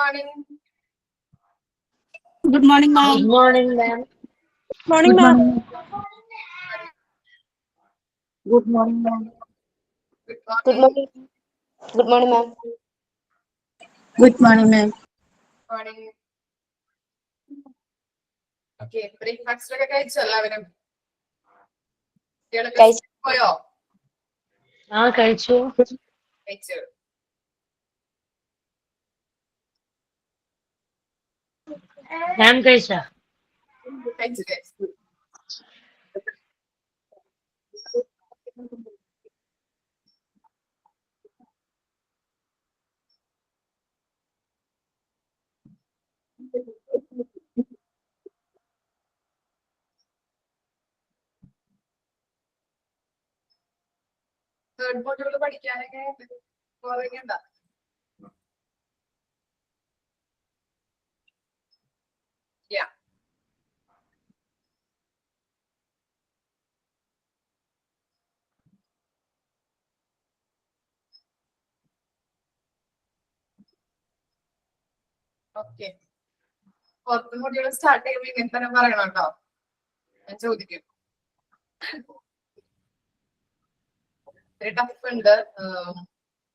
morning. Good morning, Good ma'am. morning, ma'am. Morning, Good ma'am. morning. Good morning, ma'am. Good Good morning. morning. Good morning, ma'am. Good morning, ma'am. Morning. Okay, breakfast ഒക്കെ കഴിച്ചോ എല്ലാവരും? കുട്ടികളൊക്കെ കഴിച്ചു. സ്കൂളിൽ പോയോ? കഴിച്ചു. കഴിച്ചു. മാം കഴിച്ചാ? കഴിച്ചു കഴിച്ചു. തേർഡ് മോഡ്യൂൾ പഠിക്കാനൊക്കെ പോകണ്ട. Yeah. Okay. Fourth module start ചെയ്യുമ്പോൾ ഇങ്ങനെ തന്നെ പറയണം കേട്ടോ. ഞാൻ ചോദിക്കും. ടഫ് ഉണ്ട്.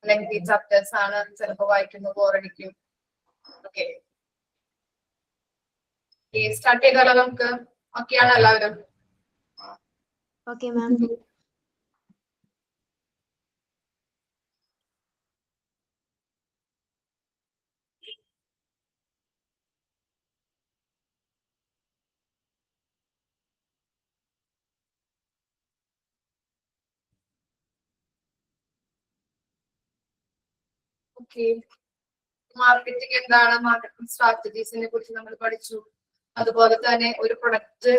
ലെങ്തി ചാപ്റ്റേഴ്സ് ആണ്. ചിലപ്പോൾ വായിക്കുമ്പോൾ ബോറടിക്കും. ഓക്കെ. സ്റ്റാർട്ട് ചെയ്താലോ നമുക്ക്? ഓക്കെ ആണോ എല്ലാവരും? Okay, ma'am. ഓക്കെ. മാർക്കറ്റിംഗ് എന്താണ്? മാർക്കറ്റിംഗ് സ്ട്രാറ്റജീസിനെ കുറിച്ച് നമ്മൾ പഠിച്ചു. അതുപോലെ തന്നെ ഒരു പ്രൊഡക്റ്റ്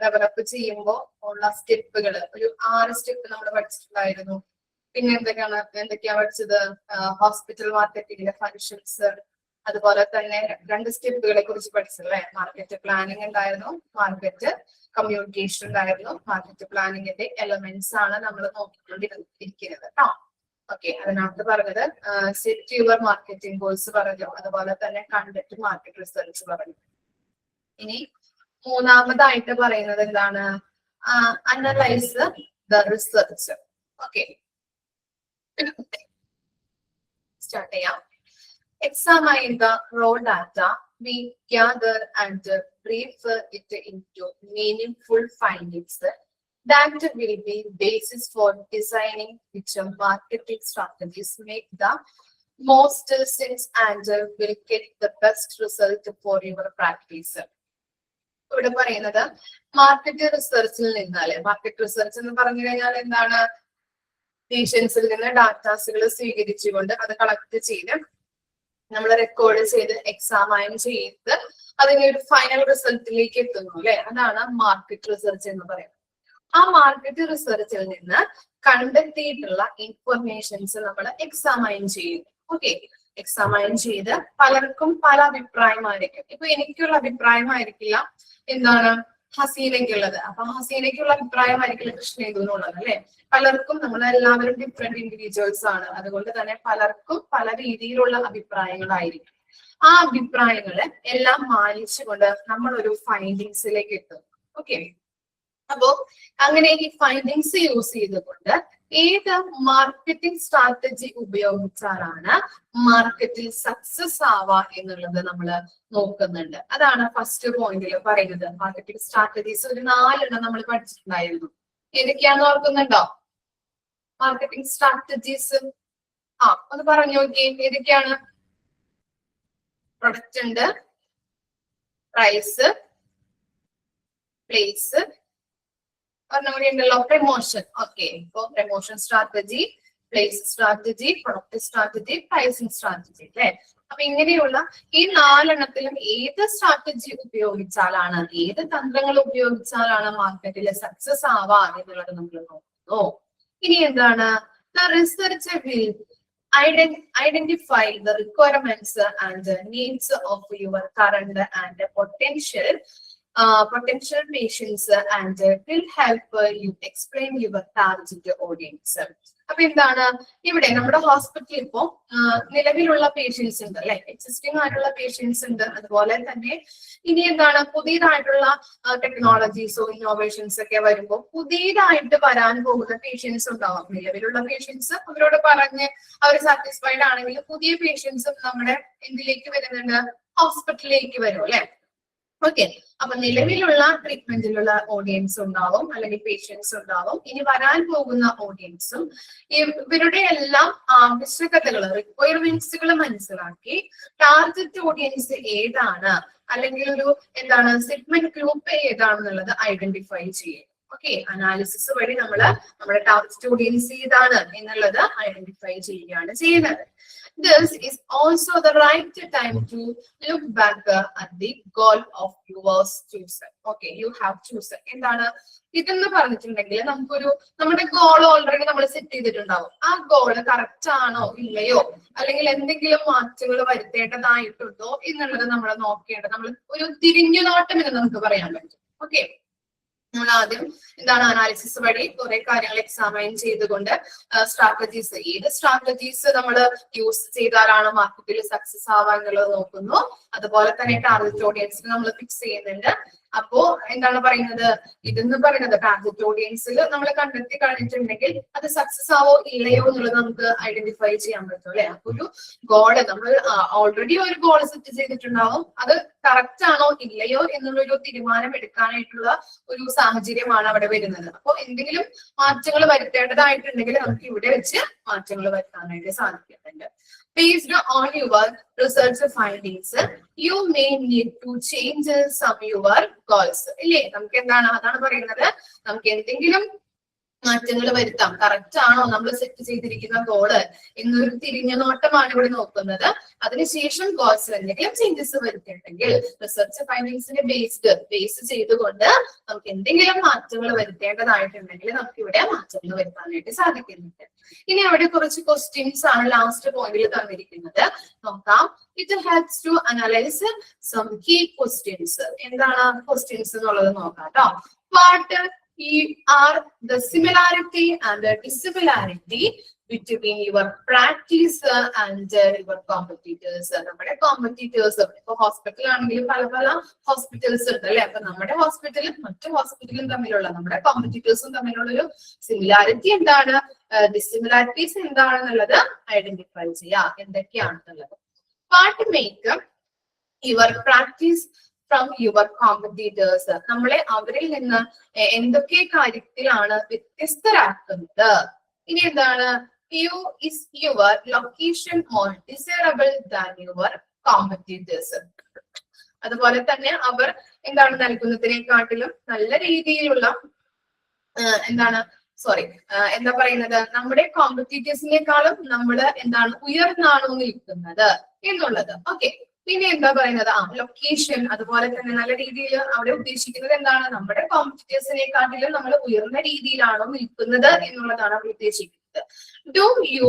ഡെവലപ്പ് ചെയ്യുമ്പോൾ ഉള്ള സ്റ്റെപ്പുകൾ ഒരു 6 സ്റ്റെപ്പ് നമ്മൾ പഠിച്ചിട്ടുണ്ടായിരുന്നു. പിന്നെ എന്തൊക്കെയാ പഠിച്ചത്? ഹോസ്പിറ്റൽ മാർക്കറ്റിംഗിന്റെ ഫങ്ഷൻസ്, അതുപോലെ തന്നെ 2 സ്റ്റെപ്പുകളെ കുറിച്ച് പഠിച്ചല്ലേ? മാർക്കറ്റ് പ്ലാനിങ് ഉണ്ടായിരുന്നു, മാർക്കറ്റ് കമ്മ്യൂണിക്കേഷൻ ഉണ്ടായിരുന്നു. മാർക്കറ്റ് പ്ലാനിങ്ങിന്റെ എലമെന്റ്സ് ആണ് നമ്മൾ നോക്കിക്കൊണ്ടിരിക്കുന്നത് കേട്ടോ. ഓക്കെ, അതിനകത്ത് പറഞ്ഞത് സെറ്റ് യുവർ മാർക്കറ്റിംഗ് ഗോൾസ് പറഞ്ഞു. അതുപോലെ തന്നെ കണ്ടക്ട് മാർക്കറ്റ് റിസർച്ച് പറഞ്ഞു. ഇനി മൂന്നാമതായിട്ട് പറയുന്നത് എന്താണ്? Analyse the research. Okay, start ചെയ്യാം. Examine the raw data we gather and refer it into meaningful findings that will be basis for designing which marketing strategies make the most sense and will get the best result for your practice. ഇവിടെ പറയുന്നത് market റിസർച്ചിൽ നിന്നല്ലേ? Market research എന്ന് പറഞ്ഞു കഴിഞ്ഞാൽ എന്താണ്? പേഷ്യൻസിൽ നിന്ന് ഡാറ്റാസുകൾ സ്വീകരിച്ചുകൊണ്ട് അത് കളക്ട് ചെയ്ത് നമ്മൾ റെക്കോർഡ് ചെയ്ത് എക്സാമൈൻ ചെയ്ത് അതിന്റെ ഒരു ഫൈനൽ റിസൾട്ടിലേക്ക് എത്തുന്നു അല്ലെ? അതാണ് മാർക്കറ്റ് റിസർച്ച് എന്ന് പറയുന്നത്. ആ മാർക്കറ്റ് റിസർച്ചിൽ നിന്ന് കണ്ടെത്തിയിട്ടുള്ള ഇൻഫർമേഷൻസ് നമ്മൾ എക്സാമൈൻ ചെയ്യുന്നു. ഓക്കെ, എക്സാമൈൻ ചെയ്ത് പലർക്കും പല അഭിപ്രായമായിരിക്കും. ഇപ്പൊ എനിക്കുള്ള അഭിപ്രായമായിരിക്കില്ല എന്താണ് ഹസീനയ്ക്കുള്ളത്. അപ്പൊ ഹസീനയ്ക്കുള്ള അഭിപ്രായമായിരിക്കില്ല കൃഷ്ണേതുന്നുള്ളത് അല്ലെ? പലർക്കും നമ്മളെല്ലാവരും ഡിഫറെന്റ് ഇൻഡിവിജ്വൽസ് ആണ്. അതുകൊണ്ട് തന്നെ പലർക്കും പല രീതിയിലുള്ള അഭിപ്രായങ്ങളായിരിക്കും. ആ അഭിപ്രായങ്ങള് എല്ലാം മാനിച്ചുകൊണ്ട് നമ്മൾ ഒരു ഫൈൻഡിങ്സിലേക്ക് എത്തും. ഓക്കെ, അപ്പോ അങ്ങനെ ഈ ഫൈൻഡിങ്സ് യൂസ് ചെയ്തുകൊണ്ട് ഏത് മാർക്കറ്റിംഗ് സ്ട്രാറ്റജി ഉപയോഗിച്ചാലാണ് മാർക്കറ്റിൽ സക്സസ് ആവുക എന്നുള്ളത് നമ്മൾ നോക്കുന്നുണ്ട്. അതാണ് ഫസ്റ്റ് പോയിന്റിൽ പറയുന്നത്. മാർക്കറ്റിംഗ് സ്ട്രാറ്റജീസ് ഒരു 4 നമ്മൾ പഠിച്ചിട്ടുണ്ടായിരുന്നു. ഏതൊക്കെയാണെന്ന് ഓർക്കുന്നുണ്ടോ? മാർക്കറ്റിംഗ് സ്ട്രാറ്റജീസ് ഒന്ന് പറഞ്ഞു നോക്കിയേ. ഏതൊക്കെയാണ്? പ്രൊഡക്റ്റ് ഉണ്ട്, പ്രൈസ്, പ്ലേസ്, ഒരെണ്ണം ഉണ്ടല്ലോ പ്രമോഷൻ. ഓക്കെ, ഇപ്പൊ promotion strategy, place strategy, product strategy, pricing strategy അല്ലെ? അപ്പൊ ഇങ്ങനെയുള്ള ഈ 4 ഏത് സ്ട്രാറ്റജി ഉപയോഗിച്ചാലാണ്, ഏത് തന്ത്രങ്ങൾ ഉപയോഗിച്ചാലാണ് മാർക്കറ്റിൽ സക്സസ് ആവുക എന്നുള്ളത് നമ്മൾ നോക്കുന്നു. ഇനി എന്താണ്? The researcher will identify the requirements and needs of your current and potential potential patients and will help you explain your target audience. അപ്പൊ എന്താണ് ഇവിടെ നമ്മുടെ ഹോസ്പിറ്റലിൽ ഇപ്പോ നിലവിലുള്ള പേഷ്യൻസ് ഉണ്ട് അല്ലെ, എക്സിസ്റ്റിംഗ് ആയിട്ടുള്ള പേഷ്യൻസ് ഉണ്ട്. അതുപോലെ തന്നെ ഇനി എന്താണ് പുതിയതായിട്ടുള്ള ടെക്നോളജീസോ ഇന്നോവേഷൻസ് ഒക്കെ വരുമ്പോൾ പുതിയതായിട്ട് വരാൻ പോകുന്ന പേഷ്യൻസ് ഉണ്ടാവാം. നിലവിലുള്ള പേഷ്യൻസ് അവരോട് പറഞ്ഞ് അവർ സാറ്റിസ്ഫൈഡ് ആണെങ്കിൽ പുതിയ പേഷ്യൻസും നമ്മുടെ എന്തിലേക്ക് വരുന്നുണ്ട്, ഹോസ്പിറ്റലിലേക്ക് വരും അല്ലെ. ഓക്കെ, അപ്പൊ നിലവിലുള്ള ട്രീറ്റ്മെന്റിലുള്ള ഓഡിയൻസ് ഉണ്ടാവും അല്ലെങ്കിൽ പേഷ്യൻസ് ഉണ്ടാവും. ഇനി വരാൻ പോകുന്ന ഓഡിയൻസും ഇവരുടെ എല്ലാം ആവശ്യകതകൾ റിക്വയർമെന്റ്സുകൾ മനസ്സിലാക്കി ടാർഗറ്റ് ഓഡിയൻസ് ഏതാണ് അല്ലെങ്കിൽ ഒരു എന്താണ് സെഗ്മെന്റ് ഗ്രൂപ്പ് ഏതാണെന്നുള്ളത് ഐഡന്റിഫൈ ചെയ്യും. ഓക്കെ, അനാലിസിസ് വഴി നമ്മുടെ ടാർഗറ്റ് ഓഡിയൻസ് ഏതാണ് എന്നുള്ളത് ഐഡന്റിഫൈ ചെയ്യുകയാണ് ചെയ്യുന്നത്. This is also the right time to look back at the goal of yours chosen. Okay, you have chosen. എന്താണ് ഇതെന്ന് പറഞ്ഞിട്ടുണ്ടെങ്കിൽ നമ്മുടെ ഗോൾ ഓൾറെഡി നമ്മൾ സെറ്റ് ചെയ്തിട്ടുണ്ടാവും. ആ ഗോള് കറക്റ്റ് ആണോ ഇല്ലയോ അല്ലെങ്കിൽ എന്തെങ്കിലും മാറ്റങ്ങൾ വരുത്തേണ്ടതായിട്ടുണ്ടോ എന്നുള്ളത് നമ്മൾ നോക്കേണ്ടത്. നമ്മൾ ഒരു തിരിഞ്ഞു നോട്ടം എന്ന് നമുക്ക് പറയാൻ പറ്റും. ഓക്കെ, നമ്മൾ ആദ്യം എന്താണ് അനാലിസിസ് വഴി കുറെ കാര്യങ്ങൾ എക്സാമൈൻ ചെയ്തുകൊണ്ട് സ്ട്രാറ്റജീസ്, ഏത് സ്ട്രാറ്റജീസ് നമ്മൾ യൂസ് ചെയ്താലാണ് മാർക്കറ്റിൽ സക്സസ് ആവാൻ എന്നുള്ളത് നോക്കുന്നു. അതുപോലെ തന്നെ ടാർഗറ്റ് ഓഡിയൻസിന് നമ്മൾ ഫിക്സ് ചെയ്യുന്നുണ്ട്. അപ്പോ എന്താണ് പറയുന്നത്, ഇതെന്ന് പറയുന്നത് ടാർഗറ്റ് ഓഡിയൻസിൽ നമ്മൾ കണ്ടെത്തി കഴിഞ്ഞിട്ടുണ്ടെങ്കിൽ അത് സക്സസ് ആവോ ഇല്ലയോ എന്നുള്ളത് നമുക്ക് ഐഡന്റിഫൈ ചെയ്യാൻ പറ്റും അല്ലെ. അപ്പൊ ഒരു ഗോള് നമ്മൾ ഓൾറെഡി ഒരു ഗോൾ സെറ്റ് ചെയ്തിട്ടുണ്ടാവും, അത് കറക്റ്റ് ആണോ ഇല്ലയോ എന്നുള്ളൊരു തീരുമാനം എടുക്കാനായിട്ടുള്ള ഒരു സാഹചര്യമാണ് അവിടെ വരുന്നത്. അപ്പൊ എന്തെങ്കിലും മാറ്റങ്ങൾ വരുത്തേണ്ടതായിട്ടുണ്ടെങ്കിൽ നമുക്ക് ഇവിടെ വെച്ച് മാറ്റങ്ങൾ വരുത്താനായിട്ട് സാധിക്കുന്നുണ്ട്. Based on your research findings, you may need to change some your goals. ഇല്ലേ, നമുക്ക് എന്താണ് അതാണ് പറയുന്നത്, നമുക്ക് എന്തെങ്കിലും മാറ്റങ്ങൾ വരുത്താം. കറക്റ്റ് ആണോ നമ്മൾ സെറ്റ് ചെയ്തിരിക്കുന്ന ഗോള് എന്നൊരു തിരിഞ്ഞ നോട്ടമാണ് ഇവിടെ നോക്കുന്നത്. അതിനുശേഷം ഗോൾസിൽ എന്തെങ്കിലും ചേഞ്ചസ് വരുത്തിയിട്ടുണ്ടെങ്കിൽ റിസർച്ച് ഫൈൻഡിങ്സിനെ ബേസ് ചെയ്തുകൊണ്ട് നമുക്ക് എന്തെങ്കിലും മാറ്റങ്ങൾ വരുത്തേണ്ടതായിട്ടുണ്ടെങ്കിൽ നമുക്ക് ഇവിടെ മാറ്റങ്ങൾ വരുത്താനായിട്ട് സാധിക്കുന്നുണ്ട്. ഇനി അവിടെ കുറച്ച് ക്വസ്റ്റ്യൻസ് ആണ് ലാസ്റ്റ് പോയിന്റിൽ തന്നിരിക്കുന്നത്, നോക്കാം. It helps to analyse some key questions. എന്താണ് ക്വസ്റ്റ്യൻസ് എന്നുള്ളത് നോക്കാം കേട്ടോ. What are the similarity and the dissimilarity between your practice and your competitors? നമ്മുടെ കോമ്പറ്റീറ്റേഴ്സ് ഇപ്പൊ ഹോസ്പിറ്റൽ ആണെങ്കിലും പല പല ഹോസ്പിറ്റൽസ് ഉണ്ട് അല്ലെ. അപ്പൊ നമ്മുടെ ഹോസ്പിറ്റലും മറ്റു ഹോസ്പിറ്റലും തമ്മിലുള്ള നമ്മുടെ കോമ്പറ്റീറ്റേഴ്സും തമ്മിലുള്ള ഒരു സിമിലാരിറ്റി എന്താണ്, ഡിസിമിലാരിറ്റീസ് എന്താണെന്നുള്ളത് ഐഡന്റിഫൈ ചെയ്യാം എന്തൊക്കെയാണെന്നുള്ളത്. What make your practice from your competitors, നമ്മളെ അവരിൽ നിന്ന് എന്തൊക്കെ കാര്യത്തിലാണ് വ്യത്യസ്തരാക്കുന്നത്. ഇനി എന്താണ്, you is your location more desirable than your competitors. അതുപോലെ തന്നെ അവർ എന്താണ് നൽകുന്നതിനെക്കാട്ടിലും നല്ല രീതിയിലുള്ള എന്താ പറയുന്നത്, നമ്മുടെ കോമ്പറ്റീറ്റേഴ്സിനേക്കാളും നമ്മൾ എന്താണ് ഉയർന്നാണോ നിൽക്കുന്നത് എന്നുള്ളത്. ഓക്കെ, പിന്നെ എന്താ പറയുന്നത്, ലൊക്കേഷൻ. അതുപോലെ തന്നെ നല്ല രീതിയിൽ അവിടെ ഉദ്ദേശിക്കുന്നത് എന്താണ്, നമ്മുടെ കോമ്പറ്റീറ്റേഴ്സിനെക്കാട്ടിലും നമ്മൾ ഉയർന്ന രീതിയിലാണോ നിൽക്കുന്നത് എന്നുള്ളതാണ് അവിടെ ഉദ്ദേശിക്കുന്നത്. Do you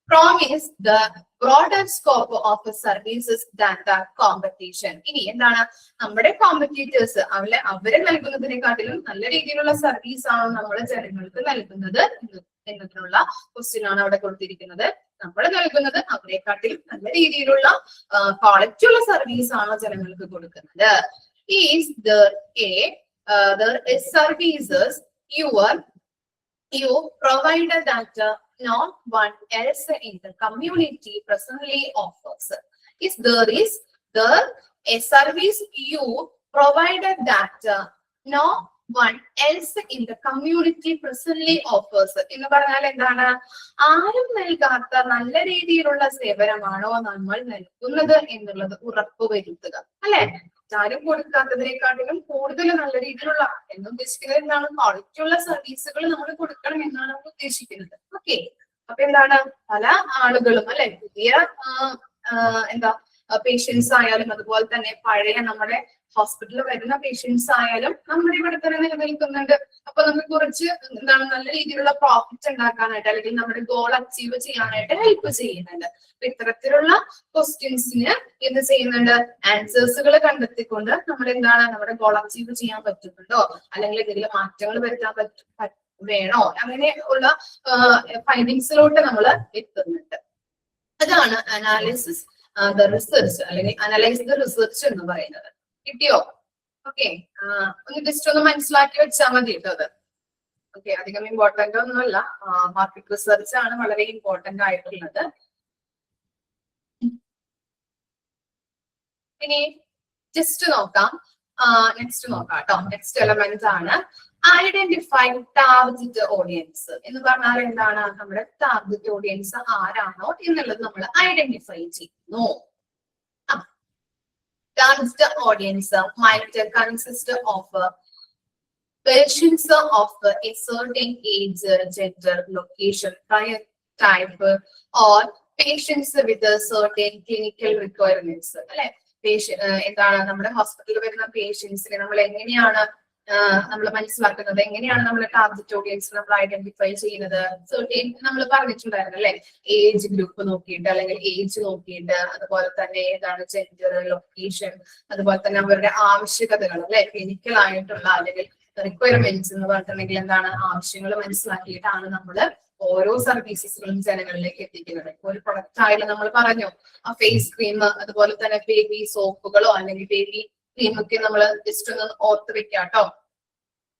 promise the broader scope of services than the competition. ഇനി എന്താണ്, നമ്മുടെ കോമ്പറ്റീറ്റേഴ്സ് അവരെ നൽകുന്നതിനെക്കാട്ടിലും നല്ല രീതിയിലുള്ള സർവീസ് ആണോ നമ്മൾ ജനങ്ങൾക്ക് നൽകുന്നത് എന്നതിനുള്ള ക്വസ്റ്റ്യൻ ആണ് അവിടെ കൊടുത്തിരിക്കുന്നത്. നമ്മൾ നൽകുന്നത് അവരെക്കാട്ടിലും നല്ല രീതിയിലുള്ള ക്വാളിറ്റി ഉള്ള സർവീസ് ആണോ ജനങ്ങൾക്ക് കൊടുക്കുന്നത്. Is there is services you provide that no one else in the community presently offers. Is there a service you provided that no one else in the community presently offers? എന്ന് പറഞ്ഞാൽ എന്താണ്, ആരും നൽകാത്ത നല്ല രീതിയിലുള്ള സേവനമാണോ നമ്മൾ നൽകുന്നത് എന്നുള്ളത് ഉറപ്പുവരുത്തുക അല്ലെ. ആരും കൊടുക്കാത്തതിനെക്കാട്ടിലും കൂടുതൽ നല്ല രീതിയിലുള്ള എന്ന് ഉദ്ദേശിക്കുന്നത് എന്താണ്, ക്വാളിറ്റി ഉള്ള സർവീസുകൾ നമ്മൾ കൊടുക്കണം എന്നാണ് നമ്മൾ ഉദ്ദേശിക്കുന്നത്. ഓക്കെ, അപ്പൊ എന്താണ്, പല ആളുകളും അല്ലെ പുതിയ പേഷ്യൻസ് ആയാലും അതുപോലെ തന്നെ പഴയ നമ്മുടെ ഹോസ്പിറ്റലിൽ വരുന്ന പേഷ്യൻസ് ആയാലും നമ്മുടെ ഇവിടെ തന്നെ നിലനിൽക്കുന്നുണ്ട്. അപ്പൊ നമുക്ക് കുറച്ച് എന്താണ് നല്ല രീതിയിലുള്ള പ്രോഫിറ്റ് ഉണ്ടാക്കാനായിട്ട് അല്ലെങ്കിൽ നമ്മുടെ ഗോൾ അച്ചീവ് ചെയ്യാനായിട്ട് ഹെൽപ്പ് ചെയ്യുന്നുണ്ട്. അപ്പൊ ഇത്തരത്തിലുള്ള ക്വസ്റ്റ്യൻസിന് എന്ത് ചെയ്യുന്നുണ്ട്, ആൻസേഴ്സുകൾ കണ്ടെത്തിക്കൊണ്ട് നമ്മൾ എന്താണ് നമ്മുടെ ഗോൾ അച്ചീവ് ചെയ്യാൻ പറ്റുന്നുണ്ടോ, അല്ലെങ്കിൽ എന്തെങ്കിലും മാറ്റങ്ങൾ വരുത്താൻ വേണോ, അങ്ങനെ ഉള്ള ഫൈൻഡിങ്സിലോട്ട് നമ്മൾ എത്തുന്നുണ്ട്. അതാണ് അനാലിസിസ് ദ റിസർച്ച് അല്ലെങ്കിൽ അനലൈസ് ദ റിസർച്ച് എന്ന് പറയുന്നത്. കിട്ടിയോ? ഓക്കെ, ഒന്ന് ജസ്റ്റ് ഒന്ന് മനസ്സിലാക്കി വെച്ചാൽ മതി കേട്ടോ അത്. ഓക്കെ, അധികം ഇമ്പോർട്ടന്റ് ഒന്നുമല്ല. മാർക്കറ്റ് റിസർച്ച് ആണ് വളരെ ഇമ്പോർട്ടന്റ് ആയിട്ടുള്ളത്. ഇനി ജസ്റ്റ് നോക്കാം, നെക്സ്റ്റ് നോക്കാം കേട്ടോ. നെക്സ്റ്റ് എലമെന്റ് ആണ് ഐഡന്റിഫൈ ടാർഗറ്റ് ഓഡിയൻസ്. എന്ന് പറഞ്ഞാൽ എന്താണ്, നമ്മുടെ ടാർഗറ്റ് ഓഡിയൻസ് ആരാണോ എന്നുള്ളത് നമ്മൾ ഐഡന്റിഫൈ ചെയ്യുന്നു. Target audience might consist of patients of a certain age, gender, location, prior type, or patients with a certain clinical requirements. അല്ലെ, എന്താണ് നമ്മുടെ ഹോസ്പിറ്റലിൽ വരുന്ന പേഷ്യൻസിനെ നമ്മൾ എങ്ങനെയാണ് നമ്മൾ മനസ്സിലാക്കുന്നത്, എങ്ങനെയാണ് നമ്മൾ ടാർഗറ്റ് ഓഡിയൻസ് നമ്മൾ ഐഡന്റിഫൈ ചെയ്യുന്നത്? സെർട്ടൈൻ നമ്മൾ പറഞ്ഞിട്ടുണ്ടായിരുന്നു അല്ലെ, ഏജ് ഗ്രൂപ്പ് നോക്കിയിട്ട് അല്ലെങ്കിൽ ഏജ് നോക്കിയിട്ട്, അതുപോലെ തന്നെ ഏതാണ് ജെൻഡർ, ലൊക്കേഷൻ, അതുപോലെ തന്നെ അവരുടെ ആവശ്യകതകൾ അല്ലെ, ക്ലിനിക്കൽ ആയിട്ടുള്ള അല്ലെങ്കിൽ റിക്വയർമെന്റ്സ് എന്ന് പറഞ്ഞിട്ടുണ്ടെങ്കിൽ എന്താണ് ആവശ്യങ്ങൾ മനസ്സിലാക്കിയിട്ടാണ് നമ്മൾ ഓരോ സർവീസസുകളും ജനങ്ങളിലേക്ക് എത്തിക്കുന്നത്. ഒരു പ്രൊഡക്റ്റ് ആയാലും നമ്മൾ പറഞ്ഞു ആ ഫേസ് ക്രീം, അതുപോലെ തന്നെ ബേബി സോപ്പുകളോ അല്ലെങ്കിൽ ബേബി ക്രീമൊക്കെ നമ്മൾ ജസ്റ്റ് ഒന്ന് ഓർത്ത് വെക്കാം കേട്ടോ.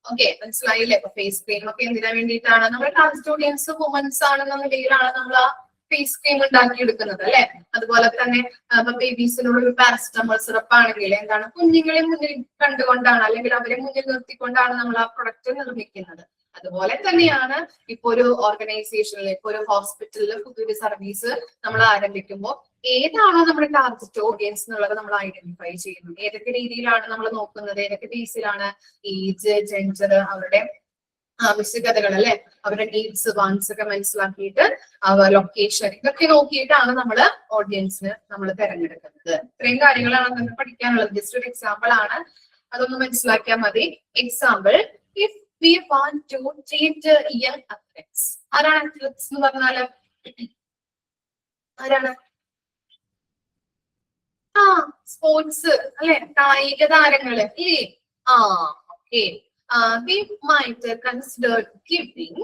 ഓക്കെ, മനസ്സിലായില്ലേ? അപ്പൊ ഫേസ് ക്രീം ഒക്കെ എന്തിനാ വേണ്ടിയിട്ടാണ്, നമ്മുടെ ടാർഗറ്റ് ഓഡിയൻസ് വുമൻസ് ആണെന്ന നിലയിലാണ് നമ്മൾ ആ ഫേസ് ക്രീം ഉണ്ടാക്കിയെടുക്കുന്നത് അല്ലെ. അതുപോലെ തന്നെ ബേബീസിനുള്ള ഒരു പാരസെറ്റമോൾ സിറപ്പ് ആണെങ്കിൽ എന്താണ്, കുഞ്ഞുങ്ങളെ മുന്നിൽ കണ്ടുകൊണ്ടാണ് അല്ലെങ്കിൽ അവരെ മുന്നിൽ നിർത്തിക്കൊണ്ടാണ് നമ്മൾ ആ പ്രൊഡക്റ്റ് നിർമ്മിക്കുന്നത്. അതുപോലെ തന്നെയാണ് ഇപ്പൊ ഒരു ഓർഗനൈസേഷനിൽ, ഇപ്പൊ ഒരു ഹോസ്പിറ്റലിൽ പുതിയൊരു സർവീസ് നമ്മൾ ആരംഭിക്കുമ്പോൾ ഏതാണോ നമ്മുടെ ടാർഗറ്റ് ഓഡിയൻസ് എന്നുള്ളത് നമ്മൾ ഐഡന്റിഫൈ ചെയ്യുന്നു. ഏതൊക്കെ രീതിയിലാണ് നമ്മൾ നോക്കുന്നത്, ഏതൊക്കെ ബേസിലാണ്, ഏജ്, ജെൻഡർ, അവരുടെ ആവശ്യകതകൾ അല്ലെ, അവരുടെ നീഡ്സ്, വാൻസ് ഒക്കെ മനസ്സിലാക്കിയിട്ട് ലൊക്കേഷൻ ഇതൊക്കെ നോക്കിയിട്ടാണ് നമ്മൾ ഓഡിയൻസിന് നമ്മൾ തിരഞ്ഞെടുക്കുന്നത്. ഇത്രയും കാര്യങ്ങളാണ് നമുക്ക് പഠിക്കാനുള്ളത്. ജസ്റ്റ് ഒരു എക്സാമ്പിൾ ആണ്, അതൊന്ന് മനസ്സിലാക്കിയാൽ മതി. Example, if we want to treat young athletes. ആരാണ് അത്ലറ്റ്സ് എന്ന് പറഞ്ഞാല്? ആരാണ്? സ്പോർട്സ് അല്ലെ, കായിക താരങ്ങള് ഇല്ലേ? Okay. We might consider giving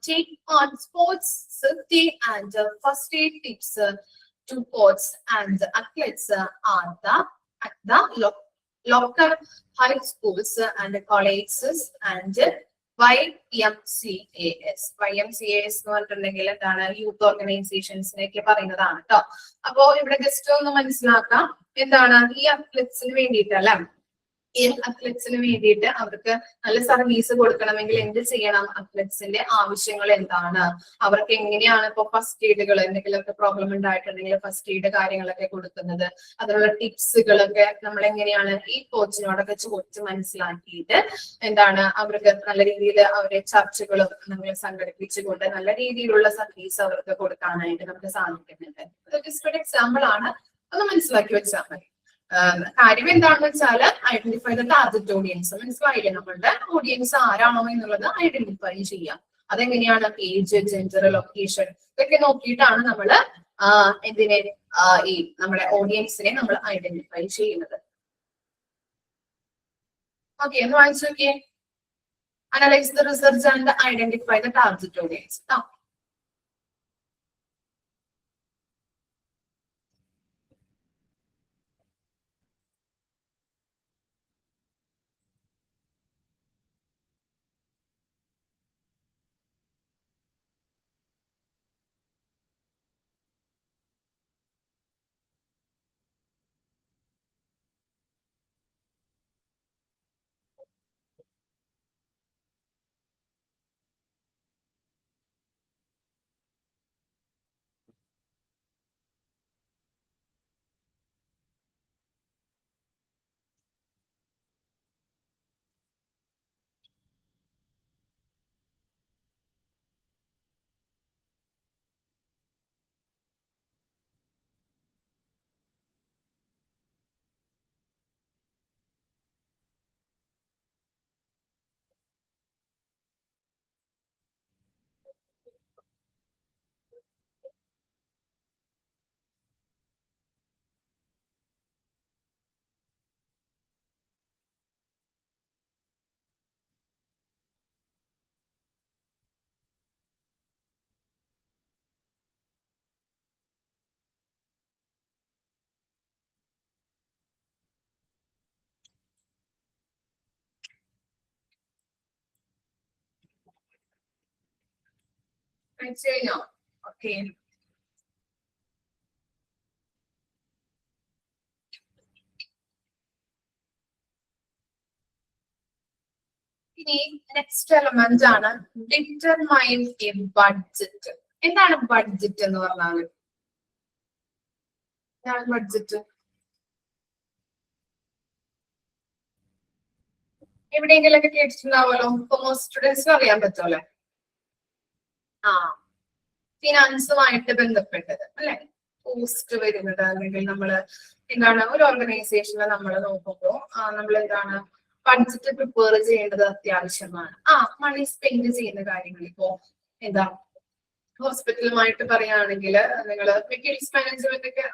take on sports safety and first aid tips to coaches and athletes at the local high schools and colleges and YMCAS. YMCAS എന്ന് പറഞ്ഞിട്ടുണ്ടെങ്കിൽ എന്താണ്, യൂത്ത് ഓർഗനൈസേഷൻസിനെയൊക്കെ പറയുന്നതാണ് കേട്ടോ. അപ്പോ ഇവിടെ ജസ്റ്റ് ഒന്ന് മനസ്സിലാക്കാം, എന്താണ് ഈ അത്ലറ്റ്സിന് വേണ്ടിയിട്ടല്ല, ഈ അത്ലറ്റ്സിന് വേണ്ടിയിട്ട് അവർക്ക് നല്ല സർവീസ് കൊടുക്കണമെങ്കിൽ എന്ത് ചെയ്യണം, അത്ലറ്റ്സിന്റെ ആവശ്യങ്ങൾ എന്താണ്, അവർക്ക് എങ്ങനെയാണ് ഇപ്പൊ ഫസ്റ്റ് എയ്ഡുകൾ, എന്തെങ്കിലുമൊക്കെ പ്രോബ്ലം ഉണ്ടായിട്ടുണ്ടെങ്കിൽ ഫസ്റ്റ് എയ്ഡ് കാര്യങ്ങളൊക്കെ കൊടുക്കുന്നത്, അതിനുള്ള ടിപ്സുകളൊക്കെ നമ്മൾ എങ്ങനെയാണ് ഈ കോച്ചിനോടൊക്കെ ചോദിച്ച് മനസ്സിലാക്കിയിട്ട് എന്താണ് അവർക്ക് നല്ല രീതിയിൽ അവരെ ചർച്ചകളും നമ്മൾ സംഘടിപ്പിച്ചുകൊണ്ട് നല്ല രീതിയിലുള്ള സർവീസ് അവർക്ക് കൊടുക്കാനായിട്ട് നമുക്ക് സാധിക്കുന്നുണ്ട്. ജസ്റ്റ് ഒരു എക്സാമ്പിൾ ആണ്, ഒന്ന് മനസ്സിലാക്കി വെച്ചാൽ മതി. കാര്യം എന്താണെന്ന് വെച്ചാൽ ഐഡന്റിഫൈ ദ ടാർഗറ്റ് ഓഡിയൻസ്. മനസ്സിലായില്ലേ? നമ്മളുടെ ഓഡിയൻസ് ആരാണോ എന്നുള്ളത് ഐഡന്റിഫൈ ചെയ്യാം. അതെങ്ങനെയാണ്, ഏജ്, ജെൻഡർ, ലൊക്കേഷൻ ഇതൊക്കെ നോക്കിയിട്ടാണ് നമ്മൾ എന്തിനെ ഈ നമ്മുടെ ഓഡിയൻസിനെ നമ്മൾ ഐഡന്റിഫൈ ചെയ്യുന്നത്. ഓക്കെ, ഒന്ന് വായിച്ചു നോക്കിയേ. Analyse the research and identify the target audience. അയച്ചു കഴിഞ്ഞോ? ഓക്കെ. ഇനി നെക്സ്റ്റ് എലമെന്റ് ആണ് ഡിറ്റർമൈൻ എ ബഡ്ജറ്റ്. എന്താണ് ബഡ്ജറ്റ് എന്ന് പറഞ്ഞാൽ? എന്താണ് ബഡ്ജറ്റ്? എവിടെയെങ്കിലൊക്കെ കേട്ടിട്ടുണ്ടാവുമല്ലോ. ഇപ്പൊ മോസ്റ്റ് സ്റ്റുഡൻസിന് അറിയാൻ പറ്റുമല്ലേ? ആ, ഫിനാൻസുമായിട്ട് ബന്ധപ്പെട്ടത് അല്ലെ? പോസ്റ്റ് വരുന്നത് അല്ലെങ്കിൽ നമ്മള് എന്താണ് ഒരു ഓർഗനൈസേഷനിൽ നമ്മൾ നോക്കുമ്പോൾ നമ്മൾ എന്താണ് ബഡ്ജറ്റ് പ്രിപ്പയർ ചെയ്യേണ്ടത് അത്യാവശ്യമാണ്. മണി സ്പെൻഡ് ചെയ്യുന്ന കാര്യങ്ങൾ ഇപ്പോ എന്താ ഹോസ്പിറ്റലുമായിട്ട് പറയുകയാണെങ്കിൽ നിങ്ങൾ മെറ്റീരിയൽസ് മാനേജ്മെന്റ് ഒക്കെ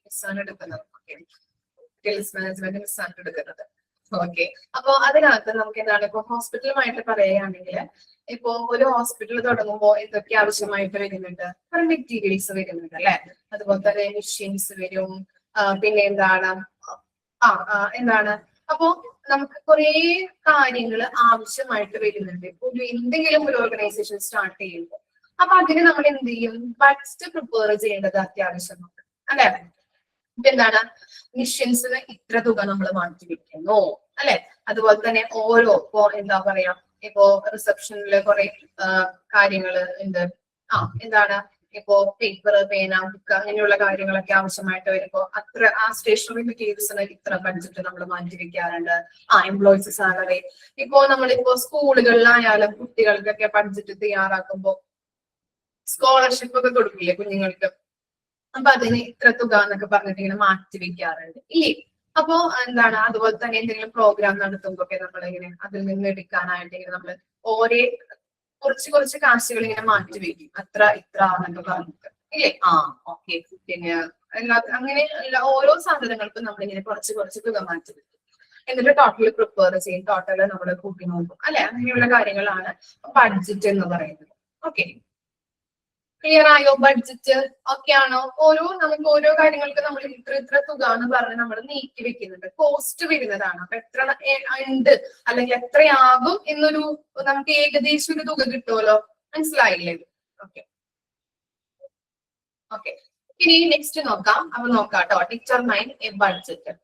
മിസ്സാണ് എടുക്കുന്നത്. മെറ്റീരിയൽസ് മാനേജ്മെന്റ് മിസ്സാണ് എടുക്കുന്നത്. ഓക്കെ, അപ്പൊ അതിനകത്ത് നമുക്ക് എന്താണ് ഇപ്പൊ ഹോസ്പിറ്റലുമായിട്ട് പറയുകയാണെങ്കിൽ ഇപ്പോ ഒരു ഹോസ്പിറ്റൽ തുടങ്ങുമ്പോൾ എന്തൊക്കെ ആവശ്യമായിട്ട് വരുന്നുണ്ട്? മെറ്റീരിയൽസ് വരുന്നുണ്ട് അല്ലെ? അതുപോലെ തന്നെ മെഷീൻസ് വരും. പിന്നെ എന്താണ് എന്താണ് അപ്പോ നമുക്ക് കുറെ കാര്യങ്ങൾ ആവശ്യമായിട്ട് വരുന്നുണ്ട്. ഇപ്പൊ എന്തെങ്കിലും ഒരു ഓർഗനൈസേഷൻ സ്റ്റാർട്ട് ചെയ്യുമ്പോൾ അപ്പൊ അതിന് നമ്മൾ എന്ത് ചെയ്യും? ബഡ്ജറ്റ് പ്രിപ്പയർ ചെയ്യേണ്ടത് അത്യാവശ്യമാണ് അല്ലെ? ഇപ്പൊ എന്താണ് മിഷൻസിന് ഇത്ര തുക നമ്മൾ മാറ്റിവെക്കുന്നു അല്ലെ? അതുപോലെ തന്നെ ഓരോ ഇപ്പോ എന്താ പറയാ ഇപ്പോ റിസപ്ഷനില് കുറെ കാര്യങ്ങള് ഉണ്ട്. എന്താണ് ഇപ്പോ പേപ്പർ, പേന, ബുക്ക് അങ്ങനെയുള്ള കാര്യങ്ങളൊക്കെ ആവശ്യമായിട്ട് വരുമ്പോ അത്ര സ്റ്റേഷനറി മെറ്റീരിയൽസിന് ഇത്ര ബഡ്ജറ്റ് നമ്മൾ മാറ്റിവെക്കാറുണ്ട്. Employees salary. ഇപ്പോ നമ്മളിപ്പോ സ്കൂളുകളിലായാലും കുട്ടികൾക്കൊക്കെ ബഡ്ജറ്റ് തയ്യാറാക്കുമ്പോ സ്കോളർഷിപ്പ് ഒക്കെ കൊടുക്കില്ലേ കുഞ്ഞുങ്ങൾക്ക്? അപ്പൊ അതിന് ഇത്ര തുക എന്നൊക്കെ പറഞ്ഞിട്ട് ഇങ്ങനെ മാറ്റി വെക്കാറുണ്ട് ഇല്ലേ? അപ്പോ എന്താണ് അതുപോലെ തന്നെ എന്തെങ്കിലും പ്രോഗ്രാം നടത്തുമ്പോ ഒക്കെ നമ്മളിങ്ങനെ അതിൽ നിന്ന് എടുക്കാനായിട്ട് ഇങ്ങനെ നമ്മൾ ഓരോ കുറച്ച് കാശുകൾ ഇങ്ങനെ മാറ്റി വെക്കും. അത്ര ഇത്ര എന്നൊക്കെ പറഞ്ഞിട്ട് ഇല്ലേ? ഓക്കെ. പിന്നെ അങ്ങനെ ഓരോ സാധനങ്ങൾക്കും നമ്മളിങ്ങനെ കുറച്ച് തുക മാറ്റി വെക്കും. എന്നിട്ട് ടോട്ടൽ പ്രിപ്പയർ ചെയ്യും. ടോട്ടൽ നമ്മൾ കൂട്ടി നോക്കും അല്ലെ? അങ്ങനെയുള്ള കാര്യങ്ങളാണ് ബഡ്ജറ്റ് എന്ന് പറയുന്നത്. ഓക്കെ, ക്ലിയർ ആയോ? ബഡ്ജറ്റ് ഓക്കെ ആണോ? നമുക്ക് ഓരോ കാര്യങ്ങൾക്ക് നമ്മൾ ഇത്ര തുക എന്ന് പറഞ്ഞ് നമ്മൾ നീക്കി വെക്കുന്നുണ്ട്. കോസ്റ്റ് വരുന്നതാണ്. അപ്പൊ എത്ര ഉണ്ട് അല്ലെങ്കിൽ എത്രയാകും എന്നൊരു നമുക്ക് ഏകദേശം ഒരു തുക കിട്ടുമല്ലോ. മനസ്സിലായില്ലേ? Okay okay. ഇനി നെക്സ്റ്റ് നോക്കാം. അപ്പൊ നോക്കാട്ടോ. Determine a budget.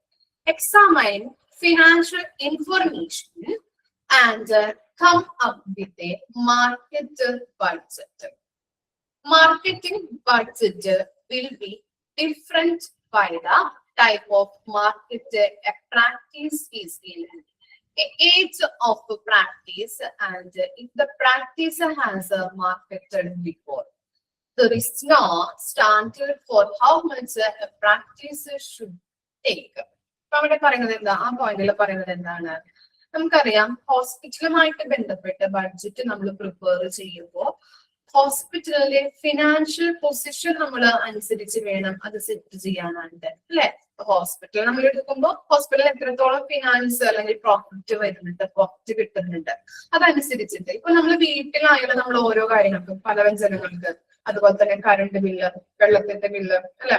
Examine financial information and come up with a market budget. Marketing budget will be different by the type of market a practice is in, the age of practice, and if the practice has marketed before. There is no standard for how much a practice should take. അപ്പൊ അവിടെ പറയുന്നത് എന്താ? ആ പോയിന്റിൽ പറയുന്നത് എന്താണ്? നമുക്കറിയാം ഹോസ്പിറ്റലുമായിട്ട് ബന്ധപ്പെട്ട് ബഡ്ജറ്റ് നമ്മൾ പ്രിപ്പയർ ചെയ്യുമ്പോൾ ഹോസ്പിറ്റലിലെ ഫിനാൻഷ്യൽ പൊസിഷൻ നമ്മൾ അനുസരിച്ച് വേണം അത് സെറ്റ് ചെയ്യാനായിട്ട് അല്ലെ? ഹോസ്പിറ്റൽ നമ്മൾ എടുക്കുമ്പോൾ ഹോസ്പിറ്റലിൽ എത്രത്തോളം ഫിനാൻസ് അല്ലെങ്കിൽ പ്രോഫിറ്റ് വരുന്നുണ്ട്, പ്രോഫിറ്റ് കിട്ടുന്നുണ്ട്, അതനുസരിച്ചിട്ട് ഇപ്പൊ നമ്മൾ വീട്ടിലായാലും നമ്മൾ ഓരോ കാര്യങ്ങൾക്കും പലവ്യഞ്ജനങ്ങൾക്ക് അതുപോലെ തന്നെ കറണ്ട് ബില്ല്, വെള്ളത്തിന്റെ ബില്ല് അല്ലെ,